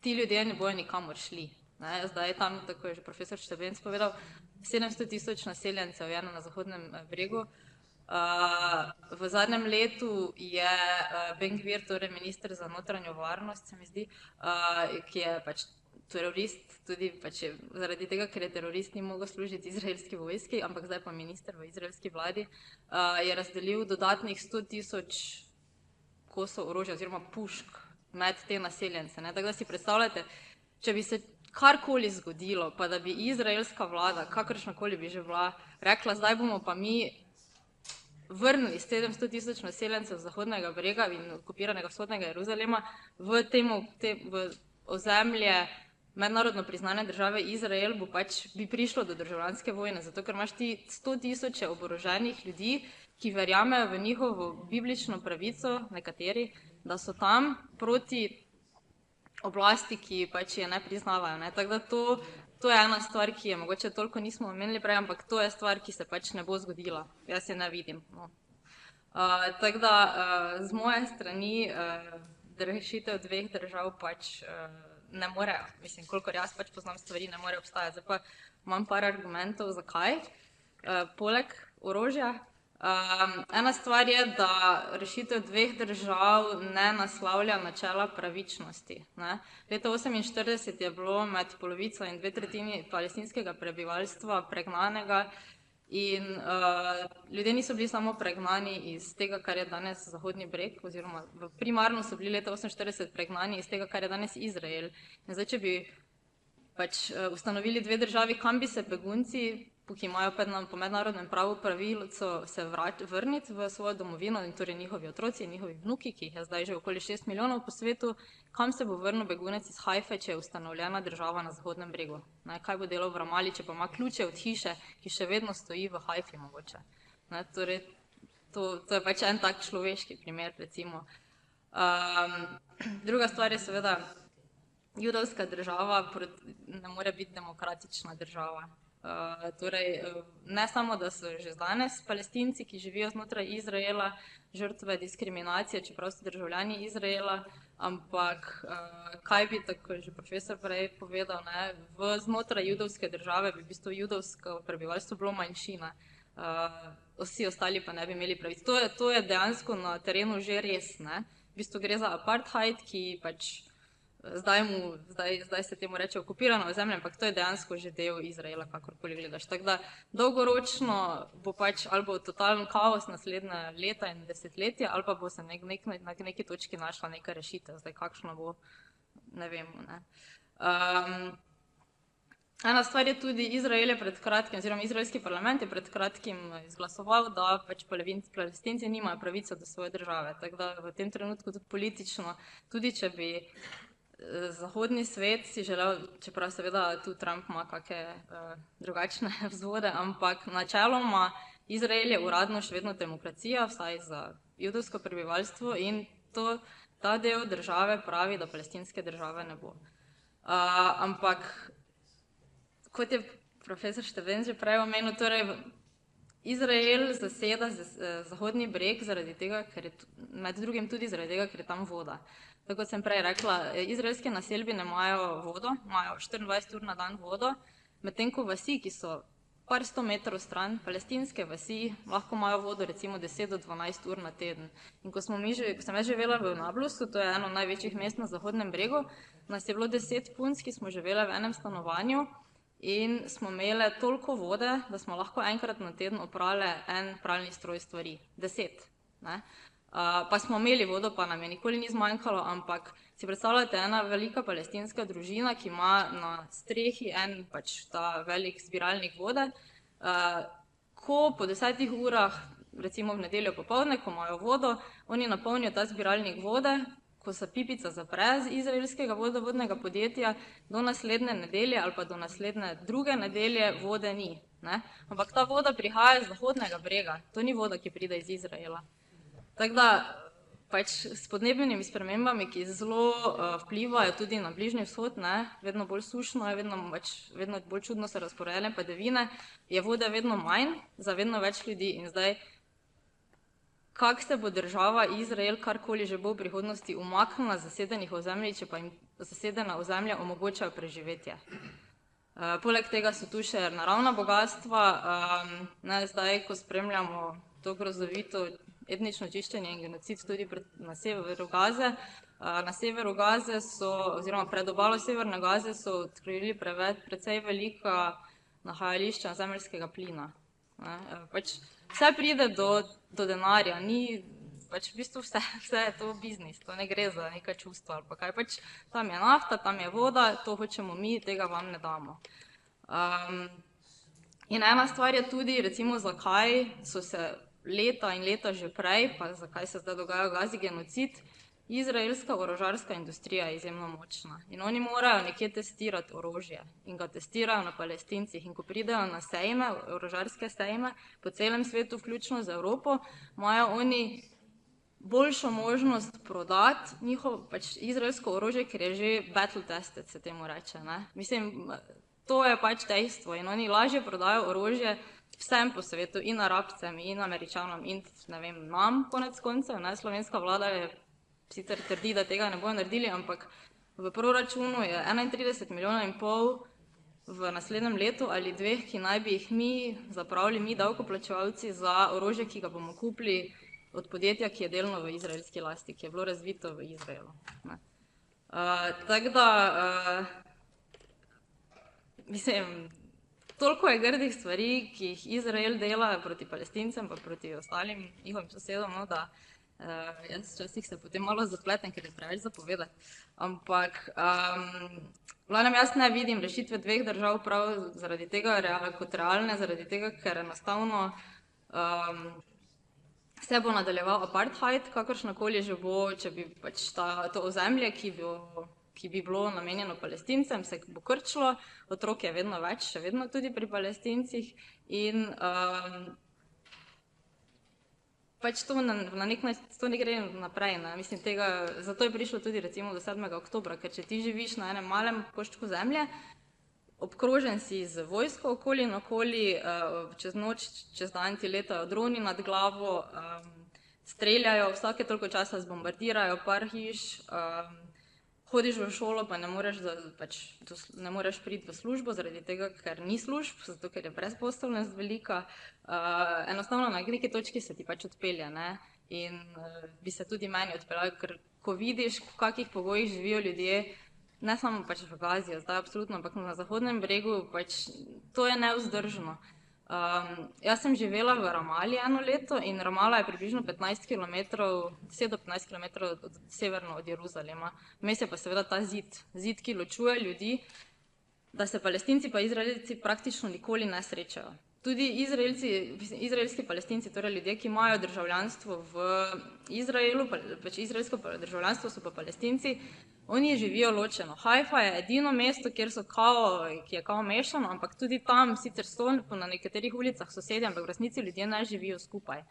ti ljudje ne bojo nikamor šli. Zdaj je tam, tako je že profesor Štebenc povedal, 700.000 naseljencev je na Zahodnem bregu. V zadnjem letu je Ben Gvir, torej minister za notranjo varnost, se mi zdi, ki je pač terorist, tudi pač zaradi tega, ker je terorist, ni mogel služiti izraelski vojski, ampak zdaj pa minister v izraelski vladi, je razdelil dodatnih 100.000 kosov orožja oziroma pušk med te naseljence. Tako da si predstavljate, če bi se karkoli zgodilo, pa da bi izraelska vlada, kakršnakoli bi že bila, rekla, zdaj bomo pa mi vrnili 700.000 naseljencev Zahodnega brega in okupiranega vzhodnega Jeruzalema v ozemlje mednarodno priznane države Izrael, bi prišlo do državljanske vojne, zato ker imaš ti 100.000 oboroženih ljudi, ki verjamejo v njihovo biblično pravico, nekateri, da so tam proti oblasti, ki pač je ne priznavajo. Tako da to je ena stvar, ki je mogoče toliko nismo omenili prej, ampak to je stvar, ki se pač ne bo zgodila. Jaz je ne vidim. Tako da z moje strani rešitev dveh držav pač ne more, mislim, kolikor jaz pač poznam stvari, ne more obstajati. Zdaj pa imam par argumentov, zakaj. Poleg orožja. Ena stvar je, da rešitev dveh držav ne naslavlja načela pravičnosti. Leta 1948 je bilo med polovico in 2/3 palestinskega prebivalstva pregnanega in ljudje niso bili samo pregnani iz tega, kar je danes Zahodni breg, oziroma primarno so bili leta 1948 pregnani iz tega, kar je danes Izrael. In zdaj, če bi pač ustanovili dve državi, kam bi se begunci, ki imajo po mednarodnem pravu pravico se vrniti v svojo domovino, in torej njihovi otroci in njihovi vnuki, ki jih je zdaj že okoli 6 milijonov po svetu, kam se bo vrnil begunec iz Haife, če je ustanovljena država na Zahodnem bregu? Kaj bo delal v Ramali, če pa ima ključe od hiše, ki še vedno stoji v Haifi mogoče? Torej, to je pač en tak človeški primer, recimo. Druga stvar je seveda, judovska država ne more biti demokratična država. Torej, ne samo, da so že danes Palestinci, ki živijo znotraj Izraela, žrtve diskriminacije, čeprav so državljani Izraela, ampak kaj bi, tako že profesor prej povedal, znotraj judovske države bi v bistvu judovsko prebivalstvo bilo manjšina, vsi ostali pa ne bi imeli pravic. To je dejansko na terenu že res. V bistvu gre za apartheid, ki pač zdaj se temu reče okupirano ozemlje, ampak to je dejansko že del Izraela, kakorkoli gledaš. Tako da dolgoročno bo pač ali bo totalen kaos naslednja leta in desetletja, ali pa bo se na neki točki našla neka rešitev. Zdaj kakšno bo, ne vemo. Ena stvar je tudi, Izrael je pred kratkim, oziroma izraelski parlament je pred kratkim izglasoval, da pač Palestinci nimajo pravice do svoje države. Tako da v tem trenutku tudi politično, tudi če bi zahodni svet si želel, čeprav seveda tu Trump ima kakšne drugačne vzvode, ampak načeloma Izrael je uradno še vedno demokracija, vsaj za judovsko prebivalstvo, in ta del države pravi, da palestinske države ne bo. Ampak, kot je profesor Štebenc že prej omenil, torej Izrael zaseda Zahodni breg zaradi tega, ker je med drugim tudi zaradi tega, ker je tam voda. Tako kot sem prej rekla, izraelske naselbine imajo vodo, imajo 24 ur na dan vodo, medtem ko vasi, ki so par 100 metrov stran, palestinske vasi, lahko imajo vodo recimo 10 do 12 ur na teden. In ko sem jaz živela v Nablusu, to je eno največjih mest na Zahodnem bregu, nas je bilo 10 punc, ki smo živele v enem stanovanju in smo imele toliko vode, da smo lahko enkrat na teden oprale en pralni stroj stvari. 10. Pa smo imeli vodo, pa nam je nikoli ni zmanjkalo, ampak si predstavljate, ena velika palestinska družina, ki ima na strehi en pač ta velik zbiralnik vode, ko po 10 urah, recimo v nedeljo popoldne, ko imajo vodo, oni napolnijo ta zbiralnik vode, ko se pipica zapre z izraelskega vodovodnega podjetja, do naslednje nedelje ali pa do naslednje druge nedelje vode ni. Ampak ta voda prihaja z Zahodnega brega, to ni voda, ki pride iz Izraela. Tako da, pač s podnebnimi spremembami, ki zelo vplivajo tudi na Bližnji vzhod, ne, vedno bolj sušno je, vedno bolj čudno se razporejene padavine, je vode vedno manj za vedno več ljudi. In zdaj, kako se bo država Izrael, karkoli že bo v prihodnosti, umaknila z zasedenih ozemlji, če pa jim zasedena ozemlja omogočajo preživetje. Poleg tega so tu še naravna bogatstva, zdaj, ko spremljamo to grozovito etnično čiščenje in genocid tudi na severu Gaze. Na severu Gaze so, oziroma pred obalo severne Gaze so odkrili precej velika nahajališča zemeljskega plina. Pač vse pride do denarja, ni, pač v bistvu vse je to biznis, to ne gre za nekaj čustva ali pa kaj, pač tam je nafta, tam je voda, to hočemo mi, tega vam ne damo. In ena stvar je tudi, recimo, zakaj so se leta in leta že prej, pa zakaj se zdaj dogaja v Gazi genocid, izraelska orožarska industrija je izjemno močna in oni morajo nekje testirati orožje in ga testirajo na Palestincih in ko pridejo na sejme, orožarske sejme po celem svetu, vključno z Evropo, imajo oni boljšo možnost prodati njihovo pač izraelsko orožje, ker je že battle tested, se temu reče, ne. Mislim, to je pač dejstvo in oni lažje prodajo orožje vsem po svetu, in Arabcem, in Američanom, in ne vem, nam konec koncev, ne, slovenska vlada je sicer trdi, da tega ne bojo naredili, ampak v proračunu je 31,5 milijona v naslednjem letu ali dveh, ki naj bi jih mi zapravili, mi davkoplačevalci, za orožje, ki ga bomo kupili od podjetja, ki je delno v izraelski lasti, ki je bilo razvito v Izraelu. Tako da, mislim, toliko je grdih stvari, ki jih Izrael dela proti Palestincem pa proti ostalim njihovim sosedom, no, da jaz včasih se potem malo zapletem, ker je preveč zapovedati. Ampak, glavnem, jaz ne vidim rešitve dveh držav prav zaradi tega kot realne, zaradi tega, ker enostavno se bo nadaljeval apartheid, kakršnokoli že bo, če bi pač to ozemlje, ki bi bilo namenjeno Palestincem, se bo krčilo, otrok je vedno več, še vedno tudi pri Palestincih in pač to na nek način, to ne gre naprej, ne, mislim tega, zato je prišlo tudi recimo do 7. oktobra, ker če ti živiš na enem malem koščku zemlje, obkrožen si z vojsko okoli in okoli, čez noč, čez dan ti letajo droni nad glavo, streljajo, vsake toliko časa zbombardirajo par hiš, hodiš v šolo, pa ne moreš priti v službo, zaradi tega, ker ni služb, zato ker je brezposelnost velika. Enostavno na neki točki se ti pač odpelje, ne, in bi se tudi meni odpeljalo, ker ko vidiš, v kakih pogojih živijo ljudje, ne samo pač v Gazi, zdaj absolutno, ampak na Zahodnem bregu, pač to je nevzdržno. Jaz sem živela v Ramali eno leto in Ramala je približno 10 do 15 kilometrov severno od Jeruzalema. Vmes je pa seveda ta zid, ki ločuje ljudi, da se Palestinci pa Izraelci praktično nikoli ne srečajo. Tudi izraelski Palestinci, torej ljudje, ki imajo državljanstvo v Izraelu, pač izraelsko državljanstvo so pa Palestinci, oni živijo ločeno. Haifa je edino mesto, ki je kao mešano, ampak tudi tam sicer so na nekaterih ulicah sosedje, ampak v resnici ljudje ne živijo skupaj.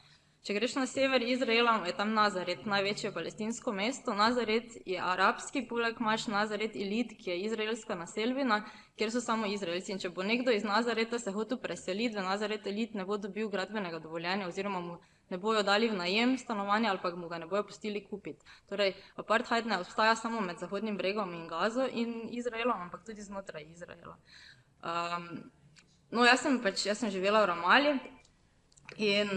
Če greš na sever Izraela, je tam Nazaret, največje palestinsko mesto. Nazaret je arabski, poleg imaš Nazaret Ilit, ki je izraelska naselbina, kjer so samo Izraelci. In če bo nekdo iz Nazareta se hotel preseliti v Nazaret Ilit, ne bo dobil gradbenega dovoljenja oziroma mu ne bojo dali v najem stanovanja ali pa mu ga ne bojo pustili kupiti. Torej, apartheid ne obstaja samo med Zahodnim bregom in Gazo in Izraelom, ampak tudi znotraj Izraela. No, jaz sem živela v Ramali in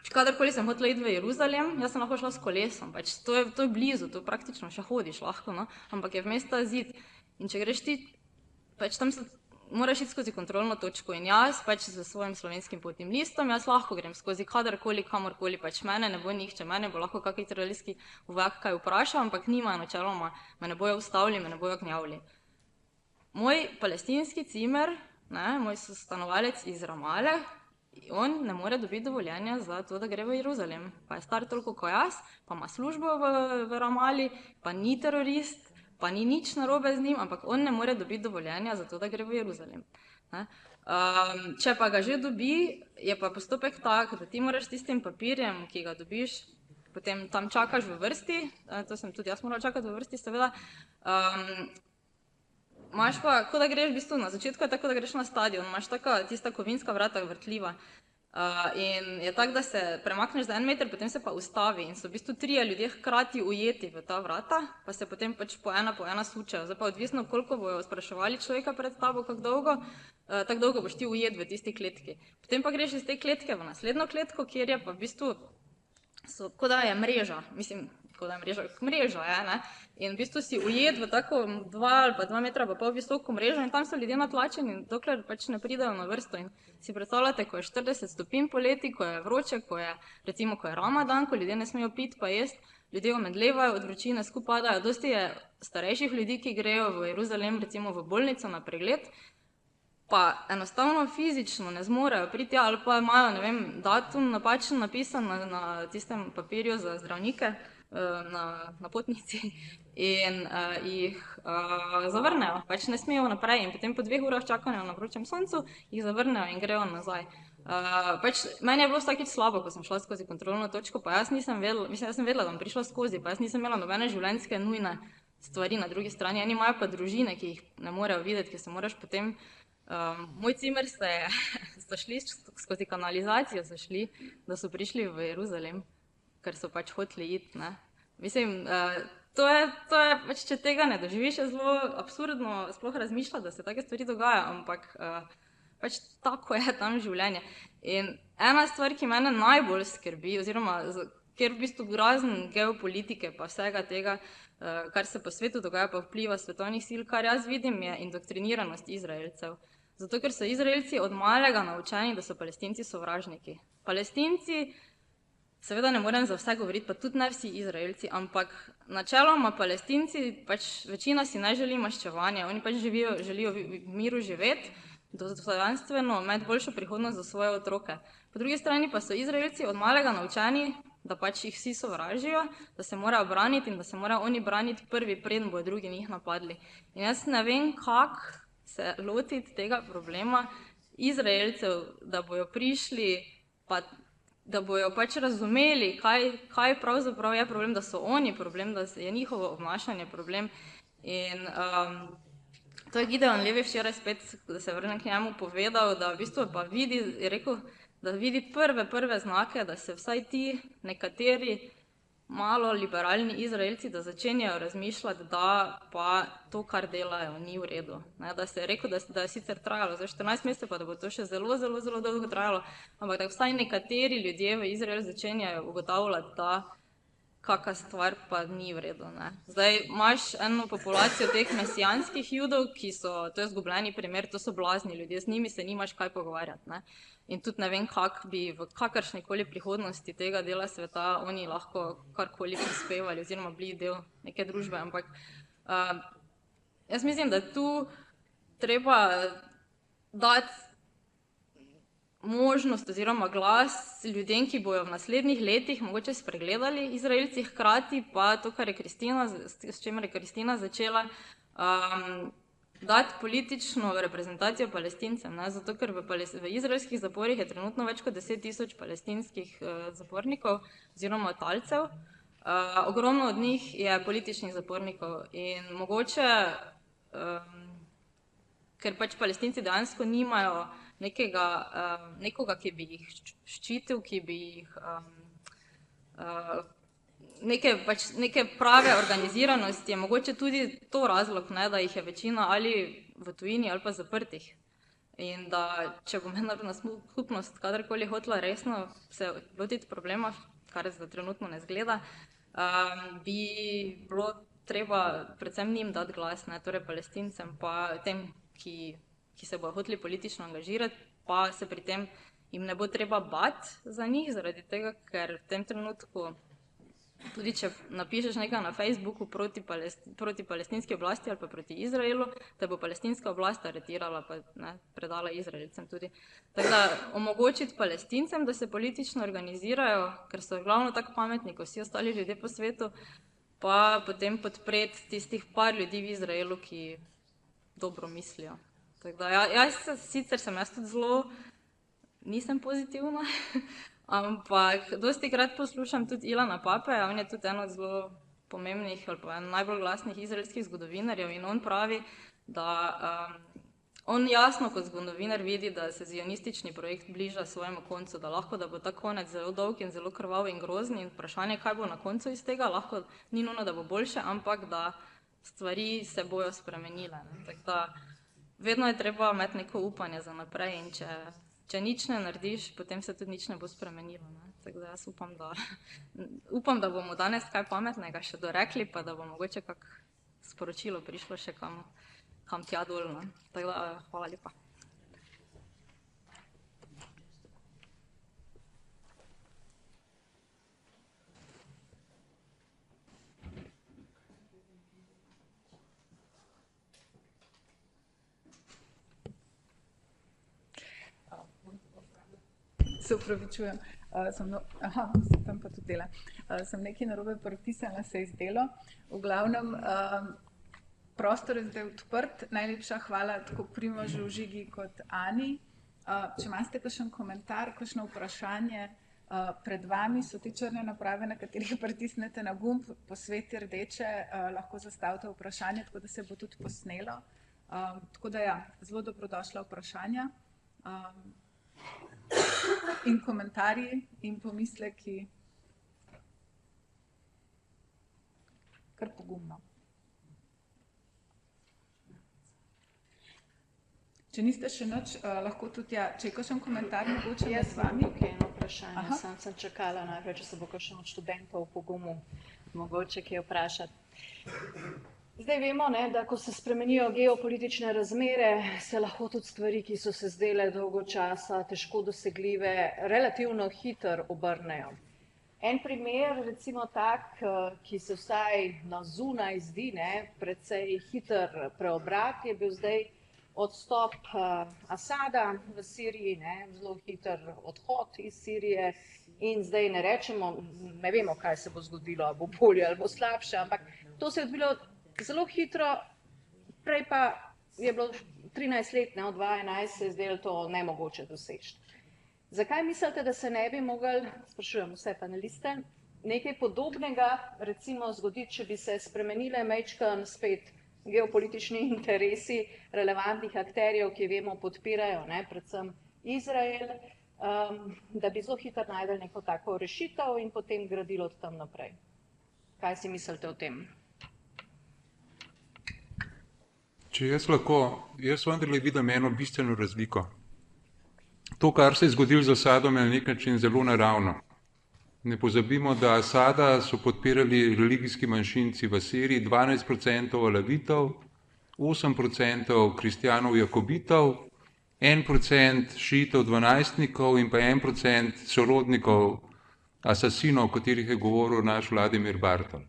kadarkoli sem hotela iti v Jeruzalem, jaz sem lahko šla s kolesom, pač to je blizu, to praktično še hodiš lahko, no, ampak je vmes ta zid. In če greš ti, pač tam moraš iti skozi kontrolno točko in jaz pač s svojim slovenskim potnim listom, jaz lahko grem skozi kadarkoli, kamorkoli, pač mene ne bo nihče, mene bo lahko kak izraelski vojak kaj vprašal, ampak nimajo načeloma, me ne bojo ustavili, me ne bojo gnjavili. Moj palestinski cimer, ne, moj stanovalec iz Ramale, on ne more dobiti dovoljenja za to, da gre v Jeruzalem. Pa je star toliko kot jaz, pa ima službo v Ramali, pa ni terorist, pa ni nič narobe z njim, ampak on ne more dobiti dovoljenja za to, da gre v Jeruzalem. Če pa ga že dobi, je pa postopek tak, da ti moraš tistim papirjem, ki ga dobiš, potem tam čakaš v vrsti, to sem tudi jaz morala čakati v vrsti, seveda. Imaš pa, ko da greš v bistvu na začetku, je tako, da greš na stadion, imaš taka tista kovinska vrata vrtljiva. In je tako, da se premakneš za 1 meter, potem se pa ustavi in so v bistvu 3 ljudje hkrati ujeti v ta vrata, pa se potem pač po ena sučejo. Zdaj pa odvisno, koliko bojo spraševali človeka pred tabo, kako dolgo, tako dolgo boš ti ujet v tisti kletki. Potem pa greš iz te kletke v naslednjo kletko, kjer je pa v bistvu, kot da je mreža, mislim, kot da je mreža je, ne? In v bistvu si ujet v tako 2 ali pa 2 metra pa pol visoko mrežo in tam so ljudje natlačeni, dokler pač ne pridejo na vrsto. In si predstavljate, ko je 40 stopinj poleti, ko je vroče, ko je Ramadan, ko ljudje ne smejo piti pa jesti, ljudje omedlevajo od vročine, skupaj padajo. Dosti je starejših ljudi, ki grejo v Jeruzalem, recimo v bolnico na pregled, pa enostavno fizično ne zmorejo priti ali pa imajo, ne vem, datum napačen napisan na tistem papirju za zdravnike, na potnici in jih zavrnejo, pač ne smejo naprej in potem po 2 urah čakanja na vročem soncu jih zavrnejo in grejo nazaj. Pač meni je bilo vsakič slabo, ko sem šla skozi kontrolno točko, pa jaz nisem vedela, mislim, jaz sem vedela, da bom prišla skozi, pa jaz nisem imela nobene življenjske nujne stvari na drugi strani. Eni imajo pa družine, ki jih ne morejo videti, ki se moraš potem, moj cimer so šli skozi kanalizacijo, so šli, da so prišli v Jeruzalem, ker so pač hoteli iti, ne. Mislim, to je pač, če tega ne doživiš, je zelo absurdno sploh razmišljati, da se take stvari dogajajo, ampak pač tako je tam življenje. In ena stvar, ki mene najbolj skrbi, oziroma ker v bistvu razen geopolitike pa vsega tega, kar se po svetu dogaja, pa vpliva svetovnih sil, kar jaz vidim, je indoktriniranost Izraelcev. Zato, ker so Izraelci od malega naučeni, da so Palestinci sovražniki. Palestinci, seveda ne morem za vse govoriti, pa tudi ne vsi Izraelci, ampak načeloma Palestinci, pač večina si ne želi maščevanja, oni pač želijo v miru živeti, dostojanstveno, imeti boljšo prihodnost za svoje otroke. Po drugi strani pa so Izraelci od malega naučeni, da pač jih vsi sovražijo, da se morajo braniti in da se morajo oni braniti prvi, preden bojo drugi njih napadli. In jaz ne vem, kako se lotiti tega problema Izraelcev, da bojo prišli, pa da bojo pač razumeli, kaj pravzaprav je problem, da so oni problem, da je njihovo obnašanje problem. In to je Gideon Levi včeraj spet, da se vrnem k njemu, povedal, da v bistvu pa vidi, je rekel, da vidi prve znake, da se vsaj ti nekateri malo liberalni Izraelci, da začenjajo razmišljati, da pa to, kar delajo, ni v redu. Ne, da se je rekel, da je sicer trajalo za 14 mesecev, pa da bo to še zelo dolgo trajalo, ampak da vsaj nekateri ljudje v Izraelu začenjajo ugotavljati, da kakšna stvar pa ni v redu. Ne. Zdaj imaš eno populacijo teh mesijanskih Judov, ki so, to je izgubljeni primer, to so blazni ljudje, z njimi se nimaš kaj pogovarjati. Ne. In tudi ne vem, kako bi v kakršnikoli prihodnosti tega dela sveta oni lahko karkoli prispevali oziroma bili del neke družbe, ampak jaz mislim, da tu treba dati možnost oziroma glas ljudem, ki bojo v naslednjih letih mogoče spregledali Izraelci, hkrati pa to, kar je s čemer je Kristina začela, dati politično reprezentacijo Palestincem, ne? Zato, ker v izraelskih zaporih je trenutno več kot 10 000 palestinskih zapornikov oziroma talcev. Ogromno od njih je političnih zapornikov in mogoče, ker pač Palestinci dejansko nimajo nekoga, ki bi jih ščitil, ki bi jih neke prave organiziranosti, je mogoče tudi to razlog, ne, da jih je večina ali v tujini ali pa zaprtih. In da če bo mednarodna skupnost kadarkoli hotela resno se lotiti problema, kar zdaj trenutno ne zgleda, bi bilo treba predvsem njim dati glas, ne, torej Palestincem, pa tem, ki se bojo hoteli politično angažirati, pa se pri tem jim ne bo treba bati za njih, zaradi tega, ker v tem trenutku, tudi če napišeš nekaj na Facebooku proti palestinski oblasti ali pa proti Izraelu, te bo palestinska oblast aretirala pa predala Izraelcem tudi. Tako da omogočiti Palestincem, da se politično organizirajo, ker so glavno tako pametni, kot vsi ostali ljudje po svetu, pa potem podpreti tistih par ljudi v Izraelu, ki dobro mislijo. Tako da sicer sem jaz tudi zelo, nisem pozitivna, Ampak dosti krat poslušam tudi Ilana Papeja, on je tudi eno od zelo pomembnih ali pa najbolj glasnih izraelskih zgodovinarjev in on pravi, da on jasno kot zgodovinar vidi, da se zionistični projekt bliža svojemu koncu, da lahko, da bo ta konec zelo dolg in zelo krvav in grozni in vprašanje, kaj bo na koncu iz tega, lahko ni nujno, da bo boljše, ampak da stvari se bojo spremenile. Tako da vedno je treba imeti neko upanje za naprej in če nič ne narediš, potem se tudi nič ne bo spremenilo. Tako da jaz upam, da bomo danes kaj pametnega še dorekli, pa da bo mogoče kak sporočilo prišlo še kam tja dol. Tako da hvala lepa. Se upravičujem, tam pa tudi dela. Sem nekaj narobe prepisala, se je zdelo. V glavnem, prostor je zdaj odprt. Najlepša hvala tako Primožu, Žigi kot Ani. Če imate kakšen komentar, kakšno vprašanje, pred vami so te črne naprave, na katerih pritisnete na gumb, posveti rdeče, lahko zastavite vprašanje, tako da se bo tudi posnelo. Tako da ja, zelo dobrodošla vprašanja. In komentarji in pomisleki. Kar pogumno. Če niste še nič, lahko tudi če je kakšen komentar, mogoče med vami. Jaz imam eno vprašanje, sem čakala najprej, če se bo kakšen od študentov pogumil, mogoče kaj vprašati. Zdaj vemo, da ko se spremenijo geopolitične razmere, se lahko tudi stvari, ki so se zdele dolgo časa težko dosegljive, relativno hitro obrnejo. En primer, recimo tak, ki se vsaj na zunaj zdi, precej hiter preobrat, je bil zdaj odstop Asada v Siriji, zelo hiter odhod iz Sirije in zdaj ne rečemo, ne vemo, kaj se bo zgodilo, ali bo bolje ali bo slabše, ampak to se je odvilo zelo hitro, prej pa je bilo 13 let, od 2011 se je zdelo to nemogoče doseči. Zakaj mislite, da se ne bi mogli, sprašujem vse paneliste, nekaj podobnega recimo zgoditi, če bi se spremenile majčkeno spet geopolitični interesi relevantnih akterjev, ki vemo podpirajo, predvsem Izrael, da bi zelo hitro najdeli neko tako rešitev in potem gradilo od tam naprej. Kaj si mislite o tem? Če jaz lahko, jaz vendarle vidim eno bistveno razliko. To, kar se je zgodilo z Asadom, je na nek način zelo naravno. Ne pozabimo, da Asada so podpirali religijski manjšinci v Siriji, 12% alavitov, 8% kristjanov jakobitov, 1% šiitov dvanajstnikov in pa 1% sorodnikov asasinov, o katerih je govoril naš Vladimir Bartol.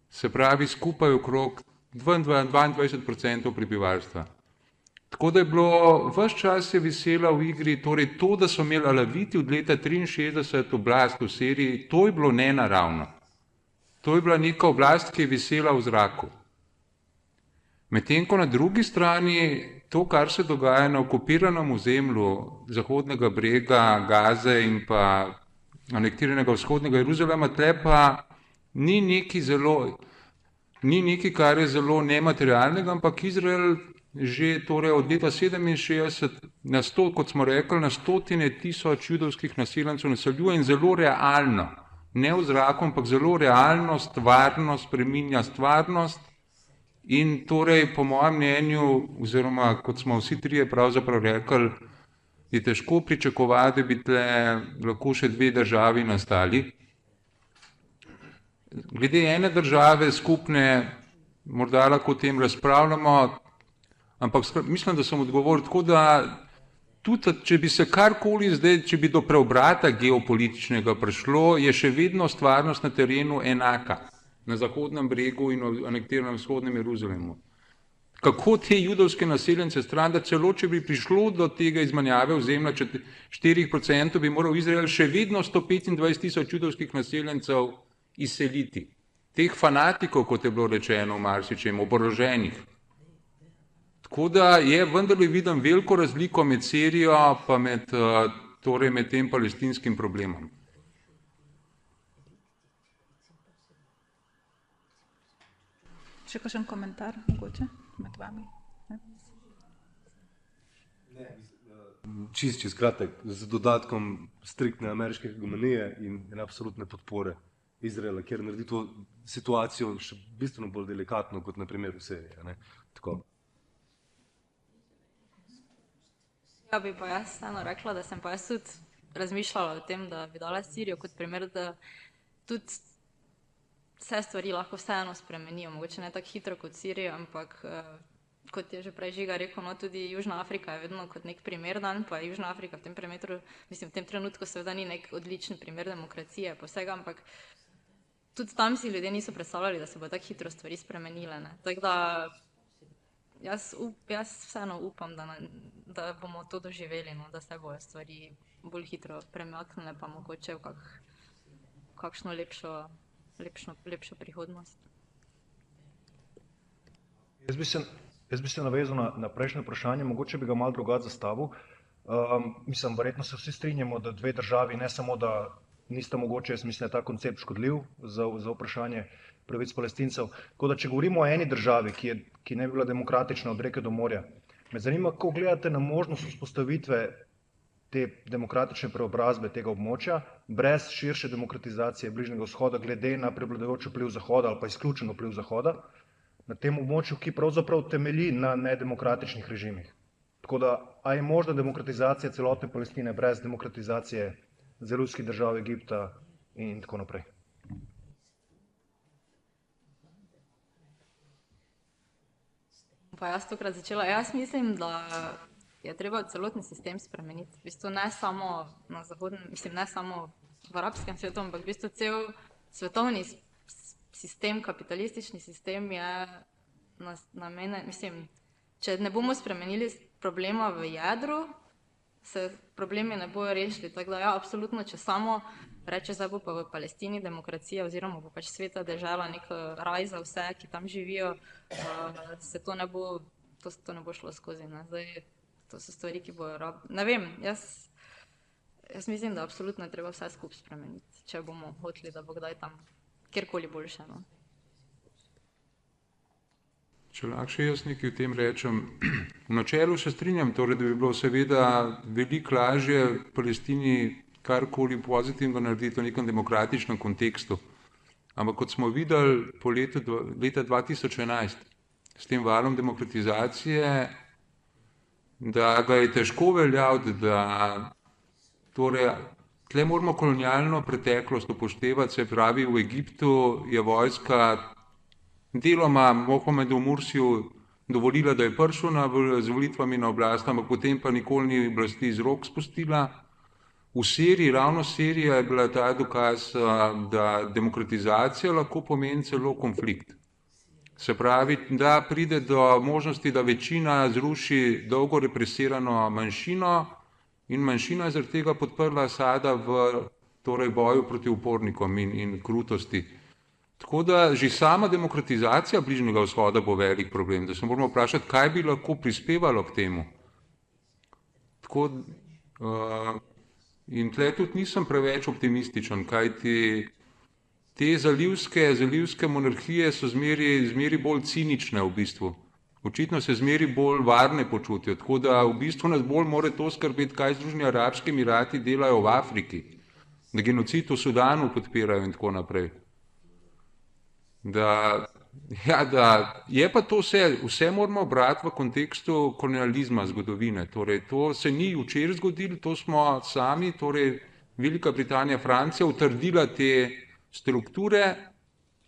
Se pravi, skupaj okrog 22% prebivalstva. Tako da je bilo, ves čas je visela v igri, torej to, da so imeli alaviti od leta 1963 oblast v Siriji, to je bilo nenaravno. To je bila neka oblast, ki je visela v zraku. Medtem ko na drugi strani to, kar se dogaja na okupiranem ozemlju Zahodnega brega, Gaze in pa anektiranega vzhodnega Jeruzalema, tle pa ni nekaj, kar je zelo nematerialnega, ampak Izrael že torej od leta 1967 kot smo rekli, na stotine tisoč judovskih naseljencev naseljuje in zelo realno, ne v zraku, ampak zelo realno, stvarno spreminja stvarnost in torej po mojem mnenju, oziroma kot smo vsi trije pravzaprav rekli, je težko pričakovati, da bi tle lahko še dve državi nastali. Glede ene države skupne, morda lahko o tem razpravljamo, ampak mislim, da sem odgovoril tako, da tudi, če bi se karkoli zdaj, če bi do preobrata geopolitičnega prišlo, je še vedno stvarnost na terenu enaka, na Zahodnem bregu in v anektiranem vzhodnem Jeruzalemu. Kako te judovske naseljence stran, da celo, če bi prišlo do tega izmenjave ozemlja 4%, bi moral Izrael še vedno 125.000 judovskih naseljencev izseliti. Teh fanatikov, kot je bilo rečeno v marsičem, oboroženih. Tako da je vendarle vidim veliko razliko med Sirijo pa med torej med tem palestinskim problemom. Še kakšen komentar mogoče med vami? Čist kratek, z dodatkom striktne ameriške hegemonije in absolutne podpore Izraela, kjer naredi to situacijo še bistveno bolj delikatno kot na primer v Siriji. Ne? Tako. Ja, bi pa jaz vseeno rekla, da sem pa jaz tudi razmišljala o tem, da bi dala Sirijo kot primer, da tudi vse stvari lahko vseeno spremenijo. Mogoče ne tako hitro kot Sirija, ampak kot je že prej Žiga rekel, no, tudi Južna Afrika je vedno kot nek primer dan, pa Južna Afrika v tem primeru, mislim, v tem trenutku seveda ni nek odličen primer demokracije pa vsega, ampak tudi tam si ljudje niso predstavljali, da se bo tako hitro stvari spremenile. Ne? Tako da jaz vseeno upam, da bomo to doživeli, no? Da se bojo stvari bolj hitro premaknile, pa mogoče v kakšno lepšo prihodnost. Jaz bi se navezal na prejšnje vprašanje, mogoče bi ga malo drugače zastavil. Mislim, verjetno se vsi strinjamo, da dve državi ne samo, da nista mogoče, jaz mislim, da je ta koncept škodljiv za vprašanje pravic Palestincev. Tako da, če govorimo o eni državi, ki ne bi bila demokratična od reke do morja, me zanima, kako gledate na možnost vzpostavitve te demokratične preobrazbe tega območja brez širše demokratizacije Bližnjega vzhoda glede na prevladujoč vpliv Zahoda ali pa izključen vpliv Zahoda na tem območju, ki pravzaprav temelji na nedemokratičnih režimih. Tako da, a je možna demokratizacija celotne Palestine brez demokratizacije zalivskih držav Egipta in tako naprej? Pa jaz tokrat začela. Jaz mislim, da je treba celotni sistem spremeniti. V bistvu ne samo na zahodnem, mislim, ne samo v arabskem svetu, ampak v bistvu cel svetovni sistem, kapitalistični sistem je namenjen, mislim, če ne bomo spremenili problema v jedru, se problemi ne bojo rešili. Tako da ja, absolutno, če samo reče, zdaj bo pa v Palestini demokracija oziroma bo pač sveta dežela nek raj za vse, ki tam živijo, se to ne bo šlo skozi. Ne? Zdaj, to so stvari, ki bojo ne vem, jaz mislim, da absolutno je treba vse skupaj spremeniti, če bomo hoteli, da bo kdaj tam kjerkoli boljše. No? Če lahko še jaz nekaj o tem rečem. V načelu se strinjam, torej, da bi bilo seveda veliko lažje Palestini karkoli pozitivno narediti v nekem demokratičnem kontekstu. Ampak kot smo videli po leta 2011 s tem valom demokratizacije, da ga je težko veljaviti, da torej tle moramo kolonialno preteklost upoštevati, se pravi v Egiptu je vojska deloma Mohamedu Mursiju dovolila, da je prišel z volitvami na oblast, ampak potem pa nikoli ni oblasti iz rok spustila. V Siriji, ravno Sirija je bila ta dokaz, da demokratizacija lahko pomeni celo konflikt. Se pravi, da pride do možnosti, da večina zruši dolgo represirano manjšino in manjšina je zaradi tega podprla Asada v torej boju proti upornikom in krutosti. Tako da že sama demokratizacija Bližnjega vzhoda bo velik problem, da se moramo vprašati, kaj bi lahko prispevalo k temu. Tako, in tle tudi nisem preveč optimističen, kajti te zalivske monarhije so zmeri bolj cinične v bistvu. Očitno se zmeri bolj varne počutijo, tako da v bistvu nas bolj more to skrbeti, kaj Združeni arabski emirati delajo v Afriki, da genocid v Sudanu podpirajo in tako naprej. Da je pa to vse moramo brati v kontekstu kolonializma zgodovine. Torej, to se ni včeraj zgodilo, to smo sami, torej Velika Britanija, Francija, utrdila te strukture,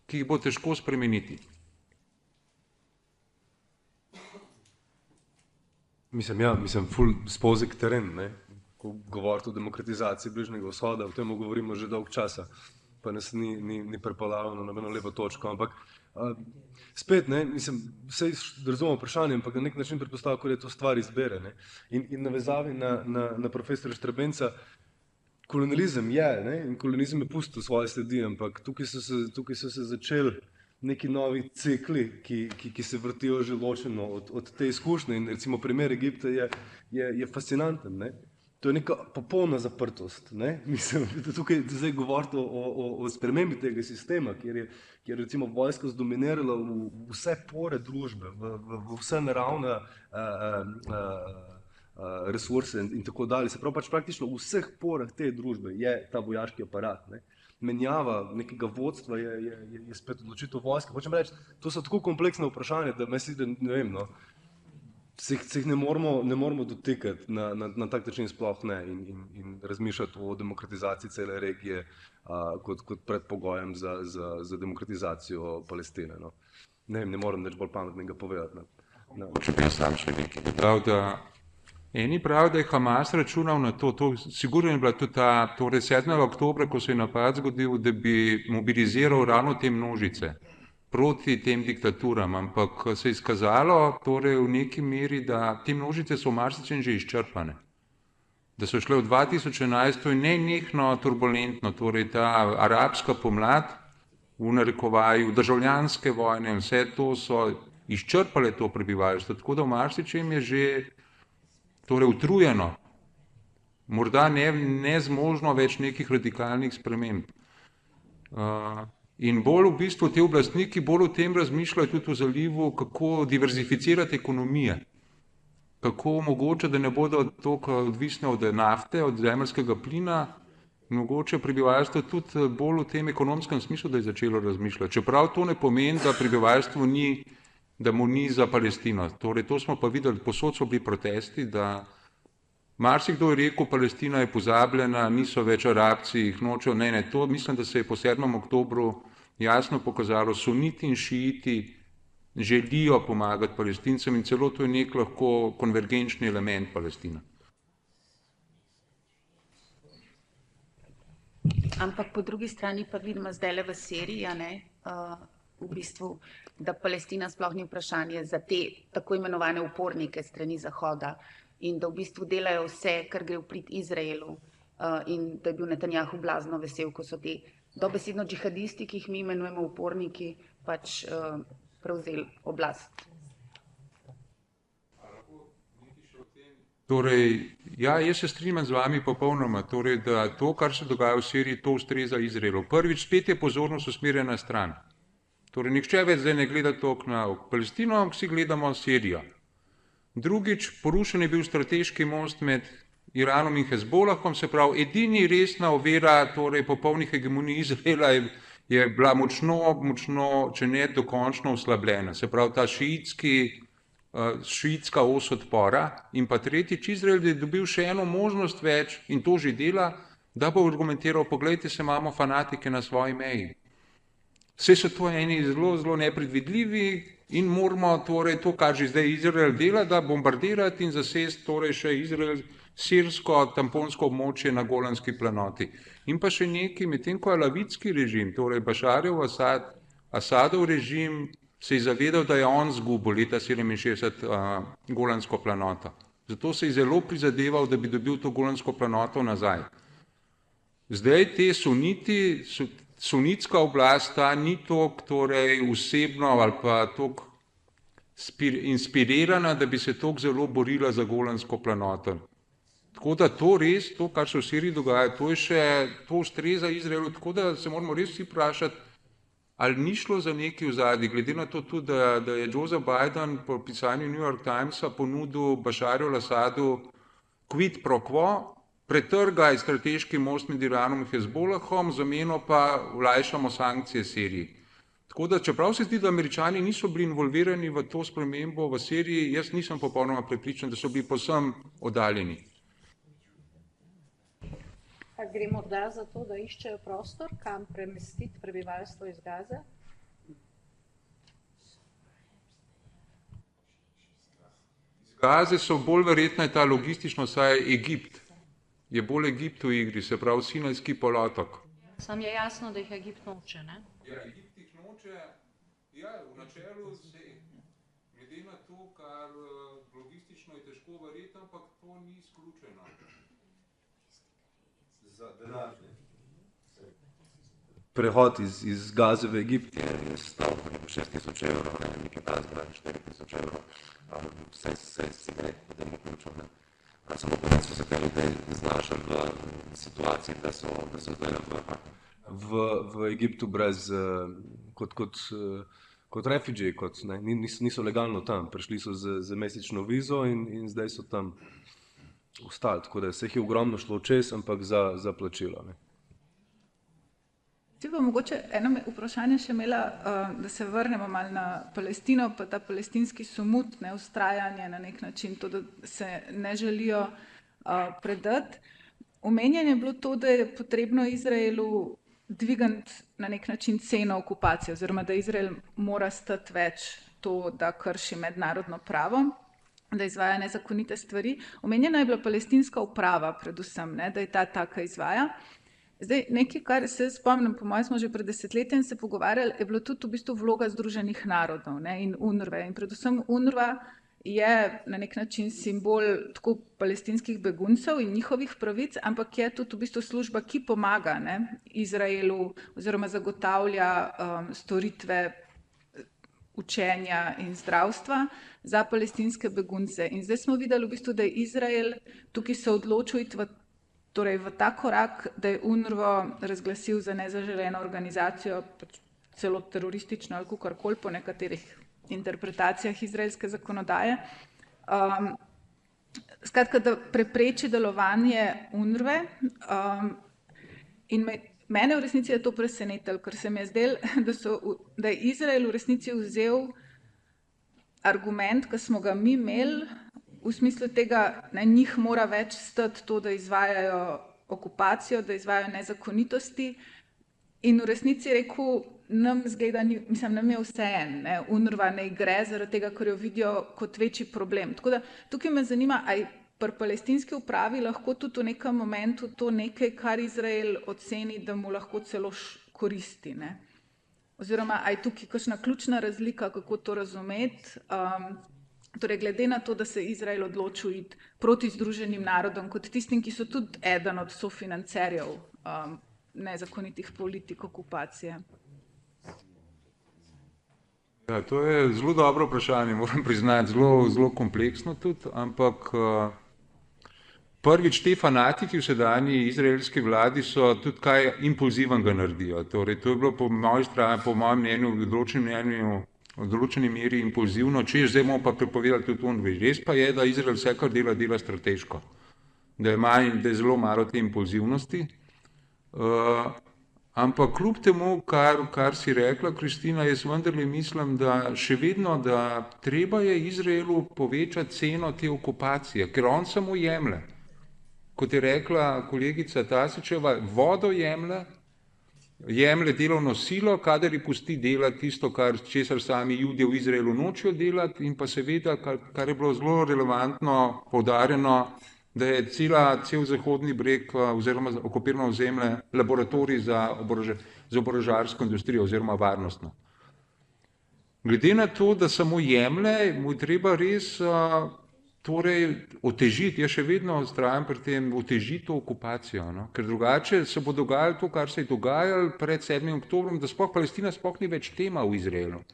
ki jih bo težko spremeniti. Mislim, ful spozek teren, ne? Ko govorite o demokratizaciji Bližnjega vzhoda, o tem govorimo že dolgo časa, pa nas ni pripeljalo na nobeno lepo točko, ampak spet, ne, mislim, vse razumem vprašanje, ampak na nek način predpostavljam, da je to stvar izbere, ne? In navezavi na profesora Štrebenca, kolonializem je, ne, in kolonializem je pustil svoje sledi, ampak tukaj so se začeli neki novi cikli, ki se vrtijo že ločeno od te izkušnje in recimo primer Egipta je fascinanten, ne. To je neka popolna zaprtost. Ne? Mislim, da tukaj zdaj govorite o spremembi tega sistema, kjer je recimo vojska zdominirala v vse pore družbe, v vse naravne resurse in tako dalje. Se pravi, pač praktično v vseh porah te družbe je ta vojaški aparat. Ne? Menjava nekega vodstva je spet odločitev vojske. Hočem reči, to so tako kompleksne vprašanja, da ne vem, no, se jih ne moramo dotikati na tak način sploh ne in razmišljati o demokratizaciji cele regije kot predpogojem za demokratizacijo Palestine. No. Ne morem nič bolj pametnega povedati. Ne. Če bi jaz sam še nekaj dodal, da eni pravijo, da je Hamas računal na to sigurno je bila tudi torej 7. oktobra, ko se je napad zgodil, da bi mobiliziral ravno te množice proti tem diktaturam, ampak se je izkazalo torej v neki meri, da te množice so v marsičem že izčrpane. Da so šle v 2011, to je nenehno turbulentno, torej ta arabska pomlad, v narekovaju, državljanske vojne, vse to so izčrpale to prebivalstvo, tako da v marsičem je že torej utrujeno, morda ne zmožno več nekih radikalnih sprememb. In bolj v bistvu te oblastniki bolj o tem razmišljajo tudi v zalivu, kako diverzificirati ekonomije, kako mogoče, da ne bodo toliko odvisne od nafte, od zemeljskega plina, mogoče prebivalstvo tudi bolj v tem ekonomskem smislu, da je začelo razmišljati. Čeprav to ne pomeni, da prebivalstvo da mu ni za Palestino. Torej, to smo pa videli, posod so bili protesti, da marsikdo je rekel, Palestina je pozabljena, niso več Arabci, jih nočejo, ne, to mislim, da se je po 7. oktobru jasno pokazalo, suniti in šiiti želijo pomagati Palestincem in celo to je nek lahko konvergenčni element Palestina. Ampak po drugi strani pa vidimo zdajle v Siriji, v bistvu, da Palestina sploh ni vprašanje za te tako imenovane upornike strani Zahoda in da v bistvu delajo vse, kar gre v prid Izraelu in da je bil Netanjahu blazno vesel, ko so te dobesedno džihadisti, ki jih mi imenujemo uporniki, pač prevzeli oblast. Torej, ja, jaz se strinjam z vami popolnoma, torej, da to, kar se dogaja v Siriji, to ustreza Izraelu. Prvič, spet je pozornost usmerjena stran. Torej, nihče več zdaj ne gleda toliko na Palestino, ampak vsi gledamo Sirijo. Drugič, porušen je bil strateški most med Iranom in Hezbolahom, se pravi, edini resna ovira, torej popolni hegemoniji Izraela je bila močno, če ne dokončno oslabljena. Se pravi, ta šiitska os odpora in pa tretjič, Izrael je dobil še eno možnost več in to že dela, da bo argumentiral, poglejte se, imamo fanatike na svoji meji. Vse so to eni zelo nepredvidljivi in moramo torej to, kar že zdaj Izrael dela, da bombardirati in zasesti torej še Izrael sirsko tamponsko območje na Golanski planoti. In pa še nekaj, medtem ko je alavitski režim, torej Bašarjev Asadov režim, se je zavedal, da je on zgubil leta 1967 Golansko planoto. Zato se je zelo prizadeval, da bi dobil to Golansko planoto nazaj. Zdaj te sunitska oblast ni toliko torej osebno ali pa toliko inspirirana, da bi se toliko zelo borila za Golansko planoto. Tako da to res, to, kar se v Siriji dogaja, to ustreza Izraelu, tako da se moramo res vsi vprašati, ali ni šlo za neki ozadje, glede na to tudi, da je Joseph Biden po pisanju New York Timesa ponudil Bašarju al-Asadu quid pro quo, pretrgaj strateški most med Iranom in Hezbolahom, zameno pa olajšamo sankcije Siriji. Tako da, čeprav se zdi, da Američani niso bili involvirani v to spremembo v Siriji, jaz nisem popolnoma prepričan, da so bili povsem oddaljeni. Ali gre morda za to, da iščejo prostor, kam premestiti prebivalstvo iz Gaze? Iz Gaze so bolj verjetno ta logistično, saj Egipt. Je bolj Egipt v igri, se pravi Sinajski polotok. Sam je jasno, da jih Egipt noče, ne? Ja, Egipt jih noče, ja, v načelu se, glede na to, kar logistično je težko verjeti, ampak to ni izključeno. Za današnji prehod iz Gaze v Egipt je stal 6.000 evrov, nekaj Gaze 4.000 evrov, vse si gre, da mu ključo, ne. samo pa so se te ljudje znašli v situaciji, da so zdaj v Egiptu brez, kot refugee, niso legalno tam, prišli so z mesečno vizo in zdaj so tam ostali, tako da se jih je ogromno šlo čez, ampak za plačilo. Ne. Ti pa mogoče eno vprašanje še imela, da se vrnemo malo na Palestino, pa ta palestinski sumut, vztrajanje na nek način, to, da se ne želijo predati. Omenjeno je bilo to, da je potrebno Izraelu dvigati na nek način ceno okupacije, oziroma da Izrael mora stati več to, da krši mednarodno pravo, da izvaja nezakonite stvari. Omenjena je bila palestinska uprava predvsem, da je ta taka izvaja. Zdaj, nekaj, kar se spomnim, po mojem smo že pred desetletjem se pogovarjali, je bilo tudi v bistvu vloga Združenih narodov in UNRWA. In predvsem UNRWA je na nek način simbol tako palestinskih beguncev in njihovih pravic, ampak je tudi v bistvu služba, ki pomaga Izraelu oziroma zagotavlja storitve učenja in zdravstva za palestinske begunce. In zdaj smo videli v bistvu, da je Izrael tukaj se odločil iti v ta korak, da je UNRWA razglasil za nezaželeno organizacijo, celo teroristično ali kakorkoli po nekaterih interpretacijah izraelske zakonodaje. Skratka, da prepreči delovanje UNRWE. In mene v resnici je to presenetilo, ker se mi je zdelo, da je Izrael v resnici vzel argument, ki smo ga mi imeli, v smislu tega, njih mora več stati to, da izvajajo okupacijo, da izvajajo nezakonitosti, in v resnici rekel, nam zgleda, nam je vseeno, UNRWA ne gre zaradi tega, ker jo vidijo kot večji problem. Tako da tukaj me zanima, ali pri palestinski upravi lahko tudi v nekem momentu to nekaj, kar Izrael oceni, da mu lahko celo koristi. Oziroma, ali je tukaj kakšna ključna razlika, kako to razumeti. Torej, glede na to, da se je Izrael odločil iti proti Združenim narodom, kot tistim, ki so tudi eden od sofinancerjev nezakonitih politik okupacije. Ja, to je zelo dobro vprašanje, moram priznati, zelo kompleksno tudi, ampak prvič te fanatiki v sedanji izraelski vladi so tudi kaj impulzivnega naredijo. Torej, to je bilo po mojem mnenju, v določeni meri impulzivno, če zdaj bomo pa prepovedali tudi UNRWA. Res pa je, da Izrael vse, kar dela strateško, da je zelo malo te impulzivnosti. Ampak kljub temu, kar si rekla, Kristina, jaz vendarle mislim, da še vedno, da treba je Izraelu povečati ceno te okupacije, ker on samo jemlje. Kot je rekla kolegica Tasićeva, vodo jemlje delovno silo, kadar ji pusti delati tisto, česar sami Judje v Izraelu nočejo delati, in pa seveda, kar je bilo zelo relevantno poudarjeno, da je cel zahodni breg oziroma okupirano ozemlje laboratorij za oborožarsko industrijo oziroma varnostno. Glede na to, da samo jemlje, mu je treba res otežiti, jaz še vedno vztrajam pri tem, otežiti to okupacijo, ker drugače se bo dogajalo to, kar se je dogajalo pred 7. oktobrom, da Palestina sploh ni več tema v Izraelu.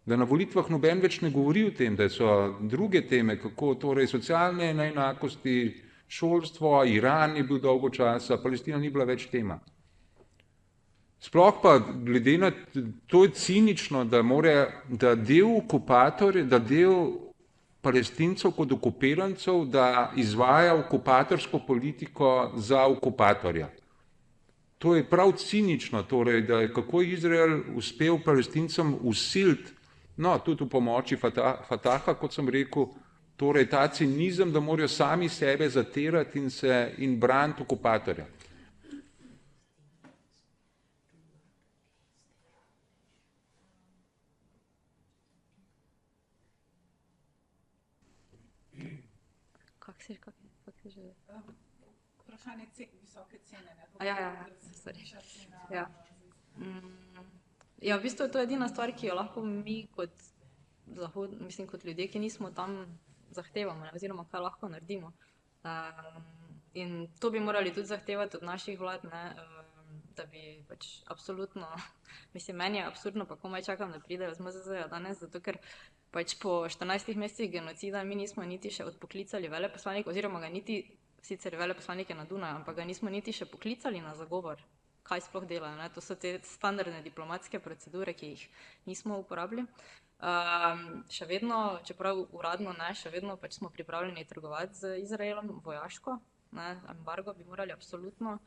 Da na volitvah noben več ne govori o tem, da so druge teme, kako socialne neenakosti, šolstvo, Iran je bil dolgo časa, Palestina ni bila več tema. Sploh pa, glede na to je cinično, da del okupatorja, da del Palestincev kot okupirancev, da izvaja okupatorsko politiko za okupatorja. To je prav cinično, torej, da je kako Izrael uspel Palestincem usiliti, tudi v pomoči Fataha, kot sem rekel, torej ta cinizem, da morajo sami sebe zatirati in braniti okupatorja. Vprašanje visoke cene. Ja, v bistvu je to edina stvar, ki jo lahko mi kot ljudje, ki nismo tam, zahtevamo, oziroma kaj lahko naredimo. In to bi morali tudi zahtevati od naših vlad, da bi pač absolutno, mislim, meni je absurdno, pa komaj čakam, da pridejo z MZZ-ja danes, zato ker pač po 14 mesecih genocida mi nismo niti še odpoklicali veleposlanika, oziroma ga niti, sicer veleposlanike na Dunaju, ampak ga nismo niti še poklicali na zagovor, kaj sploh delajo, ne? To so te standardne diplomatske procedure, ki jih nismo uporabili. Še vedno, čeprav uradno ne, še vedno pač smo pripravljeni trgovati z Izraelom vojaško, ne? Embargo bi morali absolutno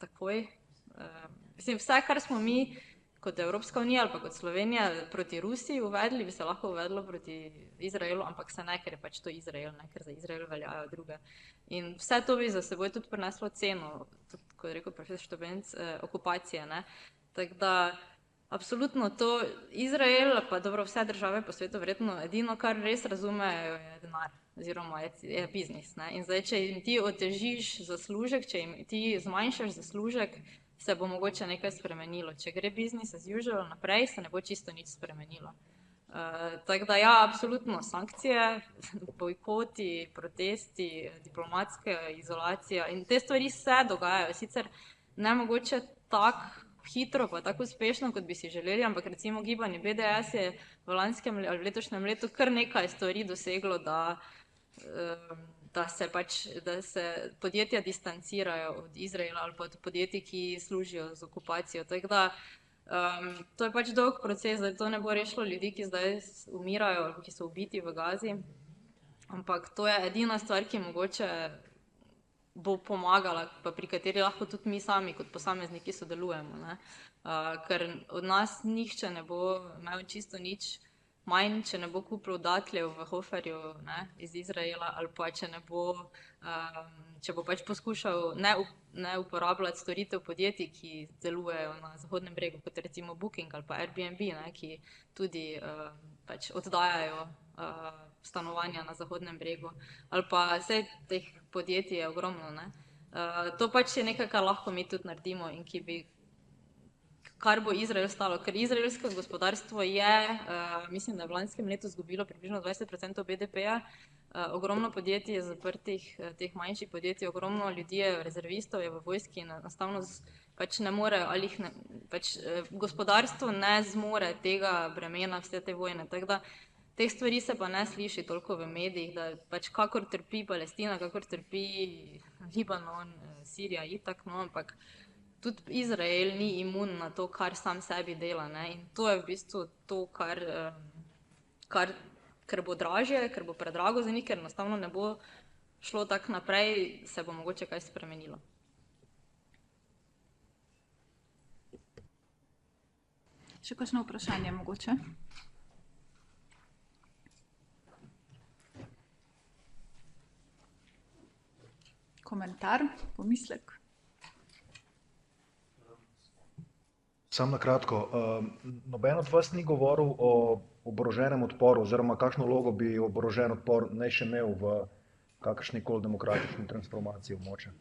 takoj. Mislim, vse, kar smo mi kot Evropska unija ali pa kot Slovenija proti Rusiji uvedli, bi se lahko uvedlo proti Izraelu, ampak se ne, ker je pač to Izrael, ne? Ker za Izrael veljajo druge. In vse to bi za seboj tudi prineslo ceno, tudi, kot je rekel profesor Štobenc, okupacije, ne? Tako da absolutno to Izrael, pa dobro vse države po svetu verjetno edino, kar res razumejo, je denar, oziroma je biznis, ne? In zdaj, če jim ti otežiš zaslužek, če jim ti zmanjšaš zaslužek, se bo mogoče nekaj spremenilo. Če gre business as usual naprej, se ne bo čisto nič spremenilo. Tako da ja, absolutno sankcije, bojkoti, protesti, diplomatska izolacija in te stvari se dogajajo. Sicer ne mogoče tako hitro pa tako uspešno, kot bi si želeli, ampak recimo gibanje BDS je v lanskem ali v letošnjem letu kar nekaj stvari doseglo, da se podjetja distancirajo od Izraela ali pa od podjetij, ki služijo z okupacijo. Tako da to je pač dolg proces, da to ne bo rešilo ljudi, ki zdaj umirajo ali ki so ubiti v Gazi, ampak to je edina stvar, ki mogoče bo pomagala, pa pri kateri lahko tudi mi sami kot posamezniki sodelujemo, ne? Ker od nas nihče ne bo imel čisto nič manj, če ne bo kupil datljev v Hoferju, ne, iz Izraela, ali pa če bo pač poskušal ne uporabljati storitev podjetij, ki delujejo na Zahodnem bregu, kot recimo Booking ali pa Airbnb, ne, ki tudi pač oddajajo stanovanja na Zahodnem bregu, ali pa vse teh podjetij je ogromno, ne. To pač je nekaj, kar lahko mi tudi naredimo in kar bo Izrael stalo, ker izraelsko gospodarstvo je, mislim, da je v lanskem letu izgubilo približno 20% BDP-ja, ogromno podjetij je zaprtih, teh manjših podjetij, ogromno ljudi je, rezervistov je v vojski in enostavno pač ne morejo, ali jih ne, pač gospodarstvo ne zmore tega bremena vse te vojne, tako da teh stvari se pa ne sliši toliko v medijih, da pač kakor trpi Palestina, kakor trpi Libanon, Sirija itak, no, ampak tudi Izrael ni imun na to, kar sam sebi dela, ne, in to je v bistvu to, ker bo dražje, ker bo predrago za njih, ker enostavno ne bo šlo tako naprej, se bo mogoče kaj spremenilo. Še kakšno vprašanje mogoče? Komentar, pomislek? Sam na kratko, noben od vas ni govoril o oboroženem odporu, oziroma kakšno vlogo bi oborožen odpor naj še imel v kakršnikoli demokratični transformaciji območja.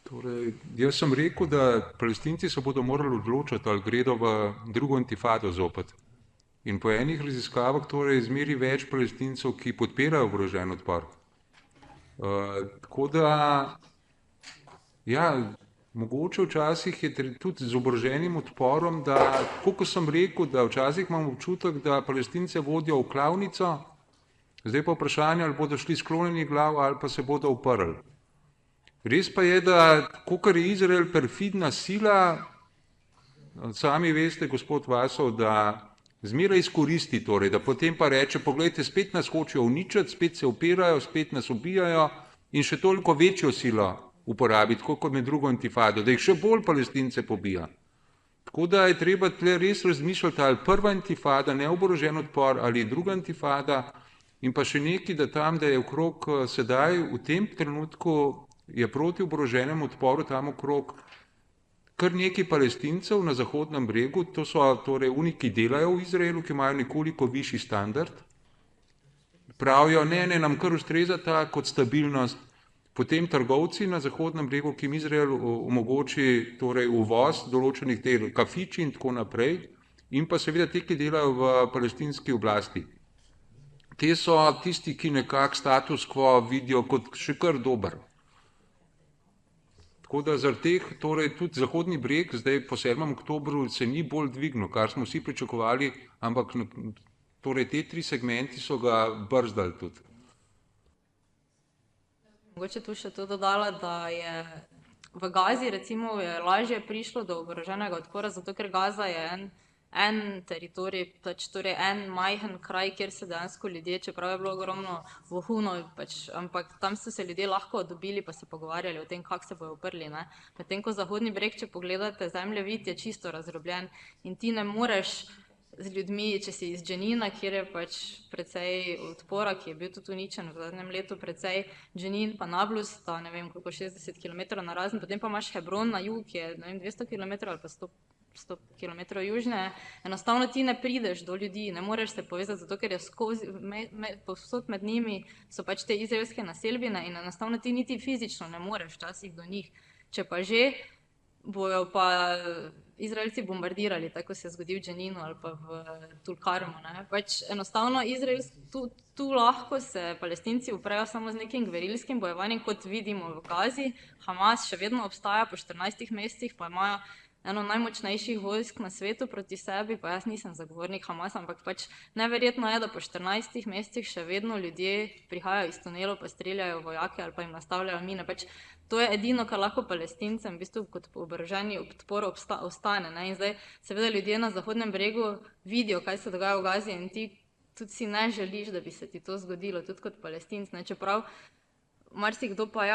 Torej, jaz sem rekel, da Palestinci se bodo morali odločiti, ali gredo v drugo intifado zopet. In po enih raziskavah torej zmeri več Palestincev, ki podpirajo oborožen odpor. Tako da ja, mogoče včasih je tudi z oboroženim odporom, da, kot sem rekel, da včasih imam občutek, da Palestince vodijo v klavnico, zdaj pa vprašanje, ali bodo šli sklonjeni glav ali pa se bodo uprli. Res pa je, da kakor je Izrael perfidna sila, sami veste, gospod Vasov, da zmeraj izkoristi, torej, da potem pa reče, poglejte, spet nas hočejo uničiti, spet se upirajo, spet nas ubijajo in še toliko večjo silo uporabiti, kot med drugo intifado, da jih še bolj Palestince pobija. Tako da je treba tle res razmišljati, ali prva intifada, neoborožen odpor, ali druga intifada, in pa še nekaj, da tam, da je okrog sedaj, v tem trenutku je proti oboroženemu odporu tam okrog kar nekaj Palestincev na Zahodnem bregu, to so torej oni, ki delajo v Izraelu, ki imajo nekoliko višji standard, pravijo, ne, nam kar ustreza ta kot stabilnost. Potem trgovci na Zahodnem bregu, ki jim Izrael omogoči torej uvoz določenih del kafiči in tako naprej, in pa seveda ti, ki delajo v palestinski oblasti. Te so tisti, ki nekako status quo vidijo kot še kar dober. Tako da zaradi teh, torej tudi Zahodni breg zdaj po 7. oktobru se ni bolj dvignil, kar smo vsi pričakovali, ampak torej te 3 segmenti so ga brzdali tudi. Mogoče tu še to dodala, da je v Gazi recimo je lažje prišlo do oboroženega odpora, zato ker Gaza je en teritorij, torej en majhen kraj, kjer se dejansko ljudje, čeprav je bilo ogromno vohunov, ampak tam so se ljudje lahko dobili pa se pogovarjali o tem, kako se bojo uprli. Medtem ko Zahodni breg, če pogledate, zemljevid je čisto razdrobljen in ti ne moreš z ljudmi, če si iz Dženina, kjer je precej odpora, ki je bil tudi uničen v zadnjem letu, precej Dženin pa Nablus, sta ne vem koliko 60 km narazen, potem pa imaš Hebron na jug, ki je ne vem 200 km ali pa 100 km južne, enostavno ti ne prideš do ljudi, ne moreš se povezati, zato ker je povsod med njimi so te izraelske naselbine in enostavno ti niti fizično ne moreš včasih do njih. Če pa že, bojo pa Izraelci bombardirali, tako se je zgodil v Dženinu ali pa v Tulkarmu. Enostavno tu lahko se Palestinci uprejo samo z nekim gverilskim bojevanjem, kot vidimo v Gazi. Hamas še vedno obstaja po 14 mesecih, pa imajo eno najmočnejših vojsk na svetu proti sebi, pa jaz nisem zagovornik Hamasa, ampak neverjetno je, da po 14 mesecih še vedno ljudje prihajajo iz tunelov, pa streljajo vojake ali pa jim nastavljajo mine. To je edino, kar lahko Palestincem v bistvu kot oboroženi odpor ostane. In zdaj seveda ljudje na Zahodnem bregu vidijo, kaj se dogaja v Gazi in ti tudi si ne želiš, da bi se ti to zgodilo, tudi kot Palestinc. Čeprav marsikdo pa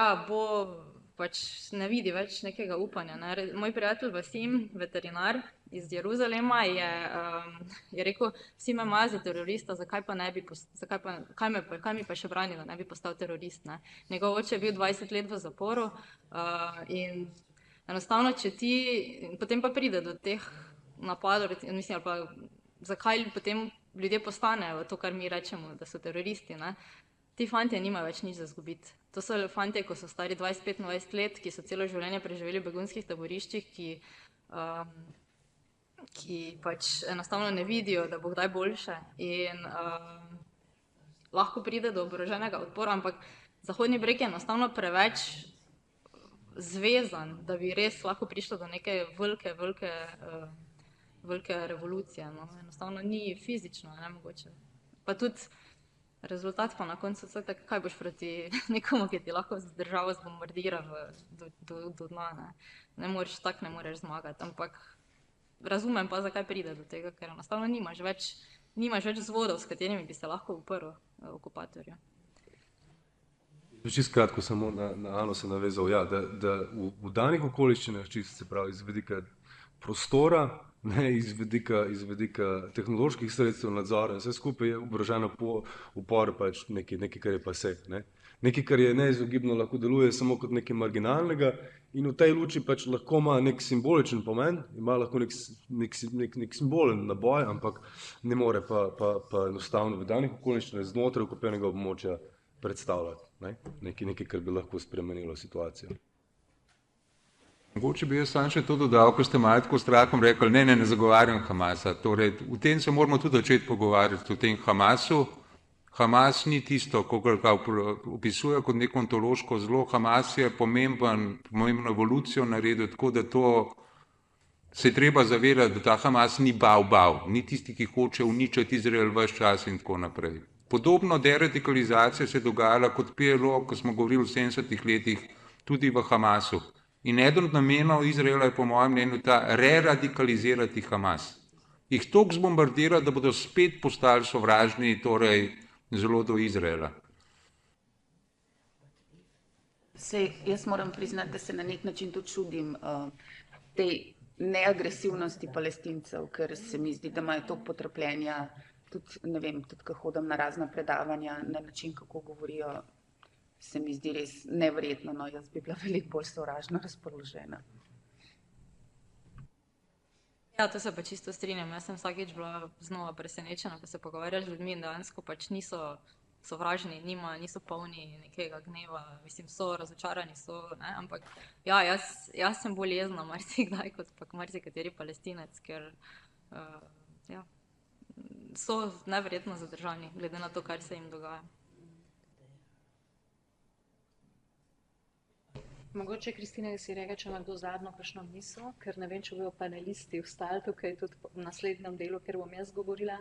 ne vidi več nekega upanja. Moj prijatelj Vasim, veterinar iz Jeruzalema, je rekel, vsi me imajo za terorista, kaj mi pa še brani, da ne bi postal terorist. Njegov oče je bil 20 let v zaporu in enostavno, če ti, potem pa pride do teh napadov, mislim, ali pa zakaj potem ljudje postanejo to, kar mi rečemo, da so teroristi. Ti fantje nimajo več nič za zgubiti. To so fantje, ko so stari 20-25 let, ki so celo življenje preživeli v begunskih taboriščih, ki enostavno ne vidijo, da bo kdaj boljše in lahko pride do oboroženega odpora, ampak Zahodni breg je enostavno preveč zvezan, da bi res lahko prišlo do neke velike revolucije. Enostavno ni fizično nemogoče. Pa tudi rezultat pa na koncu vse tako, kaj boš proti nekomu, ki ti lahko državo zbombardira do dna. Ne moreš zmagati, ampak razumem pa, zakaj pride do tega, ker enostavno nimaš več vzvodov, s katerimi bi se lahko uprl okupatorju. Čisto kratko samo na Ano se navezal, da v danih okoliščinah, čisto se pravi iz vidika prostora, iz vidika tehnoloških sredstev nadzora in vse skupaj je oborožen upor nekaj, kar je pase. Nekaj, kar je neizogibno, lahko deluje samo kot nekaj marginalnega in v tej luči lahko ima nek simboličen pomen, ima lahko nek simbolen naboj, ampak ne more pa enostavno v danih okoliščinah znotraj okupiranega območja predstavljati. Nekaj, kar bi lahko spremenilo situacijo. Mogoče bi jaz sam še to dodal, ko ste malo tako strahom rekli, ne zagovarjam Hamasa. Torej, v tem se moramo tudi začeti pogovarjati, o tem Hamasu. Hamas ni tisto, kogar ga opisuje kot neko ontološko zlo. Hamas je pomembno evolucijo naredil, tako da to se je treba zavedati, da ta Hamas ni bav, ni tisti, ki hoče uničiti Izrael ves čas in tako naprej. Podobno deradikalizacija se je dogajala kot PLO, ko smo govorili v 70-ih letih, tudi v Hamasu. In eden od namenov Izraela je po mojem mnenju ta reradikalizirati Hamas. Jih toliko zbombardira, da bodo spet postali sovražni, torej zelo do Izraela. Jaz moram priznati, da se na nek način tudi čudim tej neagresivnosti Palestincev, ker se mi zdi, da imajo toliko potrpljenja, tudi ko hodim na razna predavanja, na način, kako govorijo, se mi zdi res neverjetno, jaz bi bila veliko bolj sovražno razpoložena. Ja, to se pa čisto strinjam. Jaz sem vsakič bila znova presenečena, ko se pogovarjaš z ljudmi in dejansko niso sovražni, niso polni nekega gneva, so razočarani, ampak ja, jaz sem bolj jezna marsikdaj kot pa marsikateri Palestinec, ker so neverjetno zadržani, glede na to, kar se jim dogaja. Mogoče, Kristina, da si rekel, če ima kdo zadnjo kakšno misel, ker ne vem, če bojo panelisti vstali tukaj tudi v naslednjem delu, ker bom jaz govorila,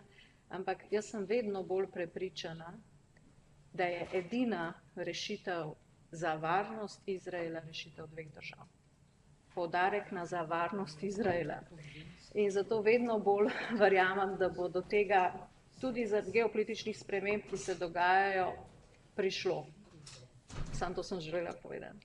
ampak jaz sem vedno bolj prepričana, da je edina rešitev za varnost Izraela rešitev dveh držav. Poudarek na za varnost Izraela. In zato vedno bolj verjamem, da bo do tega tudi zaradi geopolitičnih sprememb, ki se dogajajo, prišlo. Samo to sem želela povedati.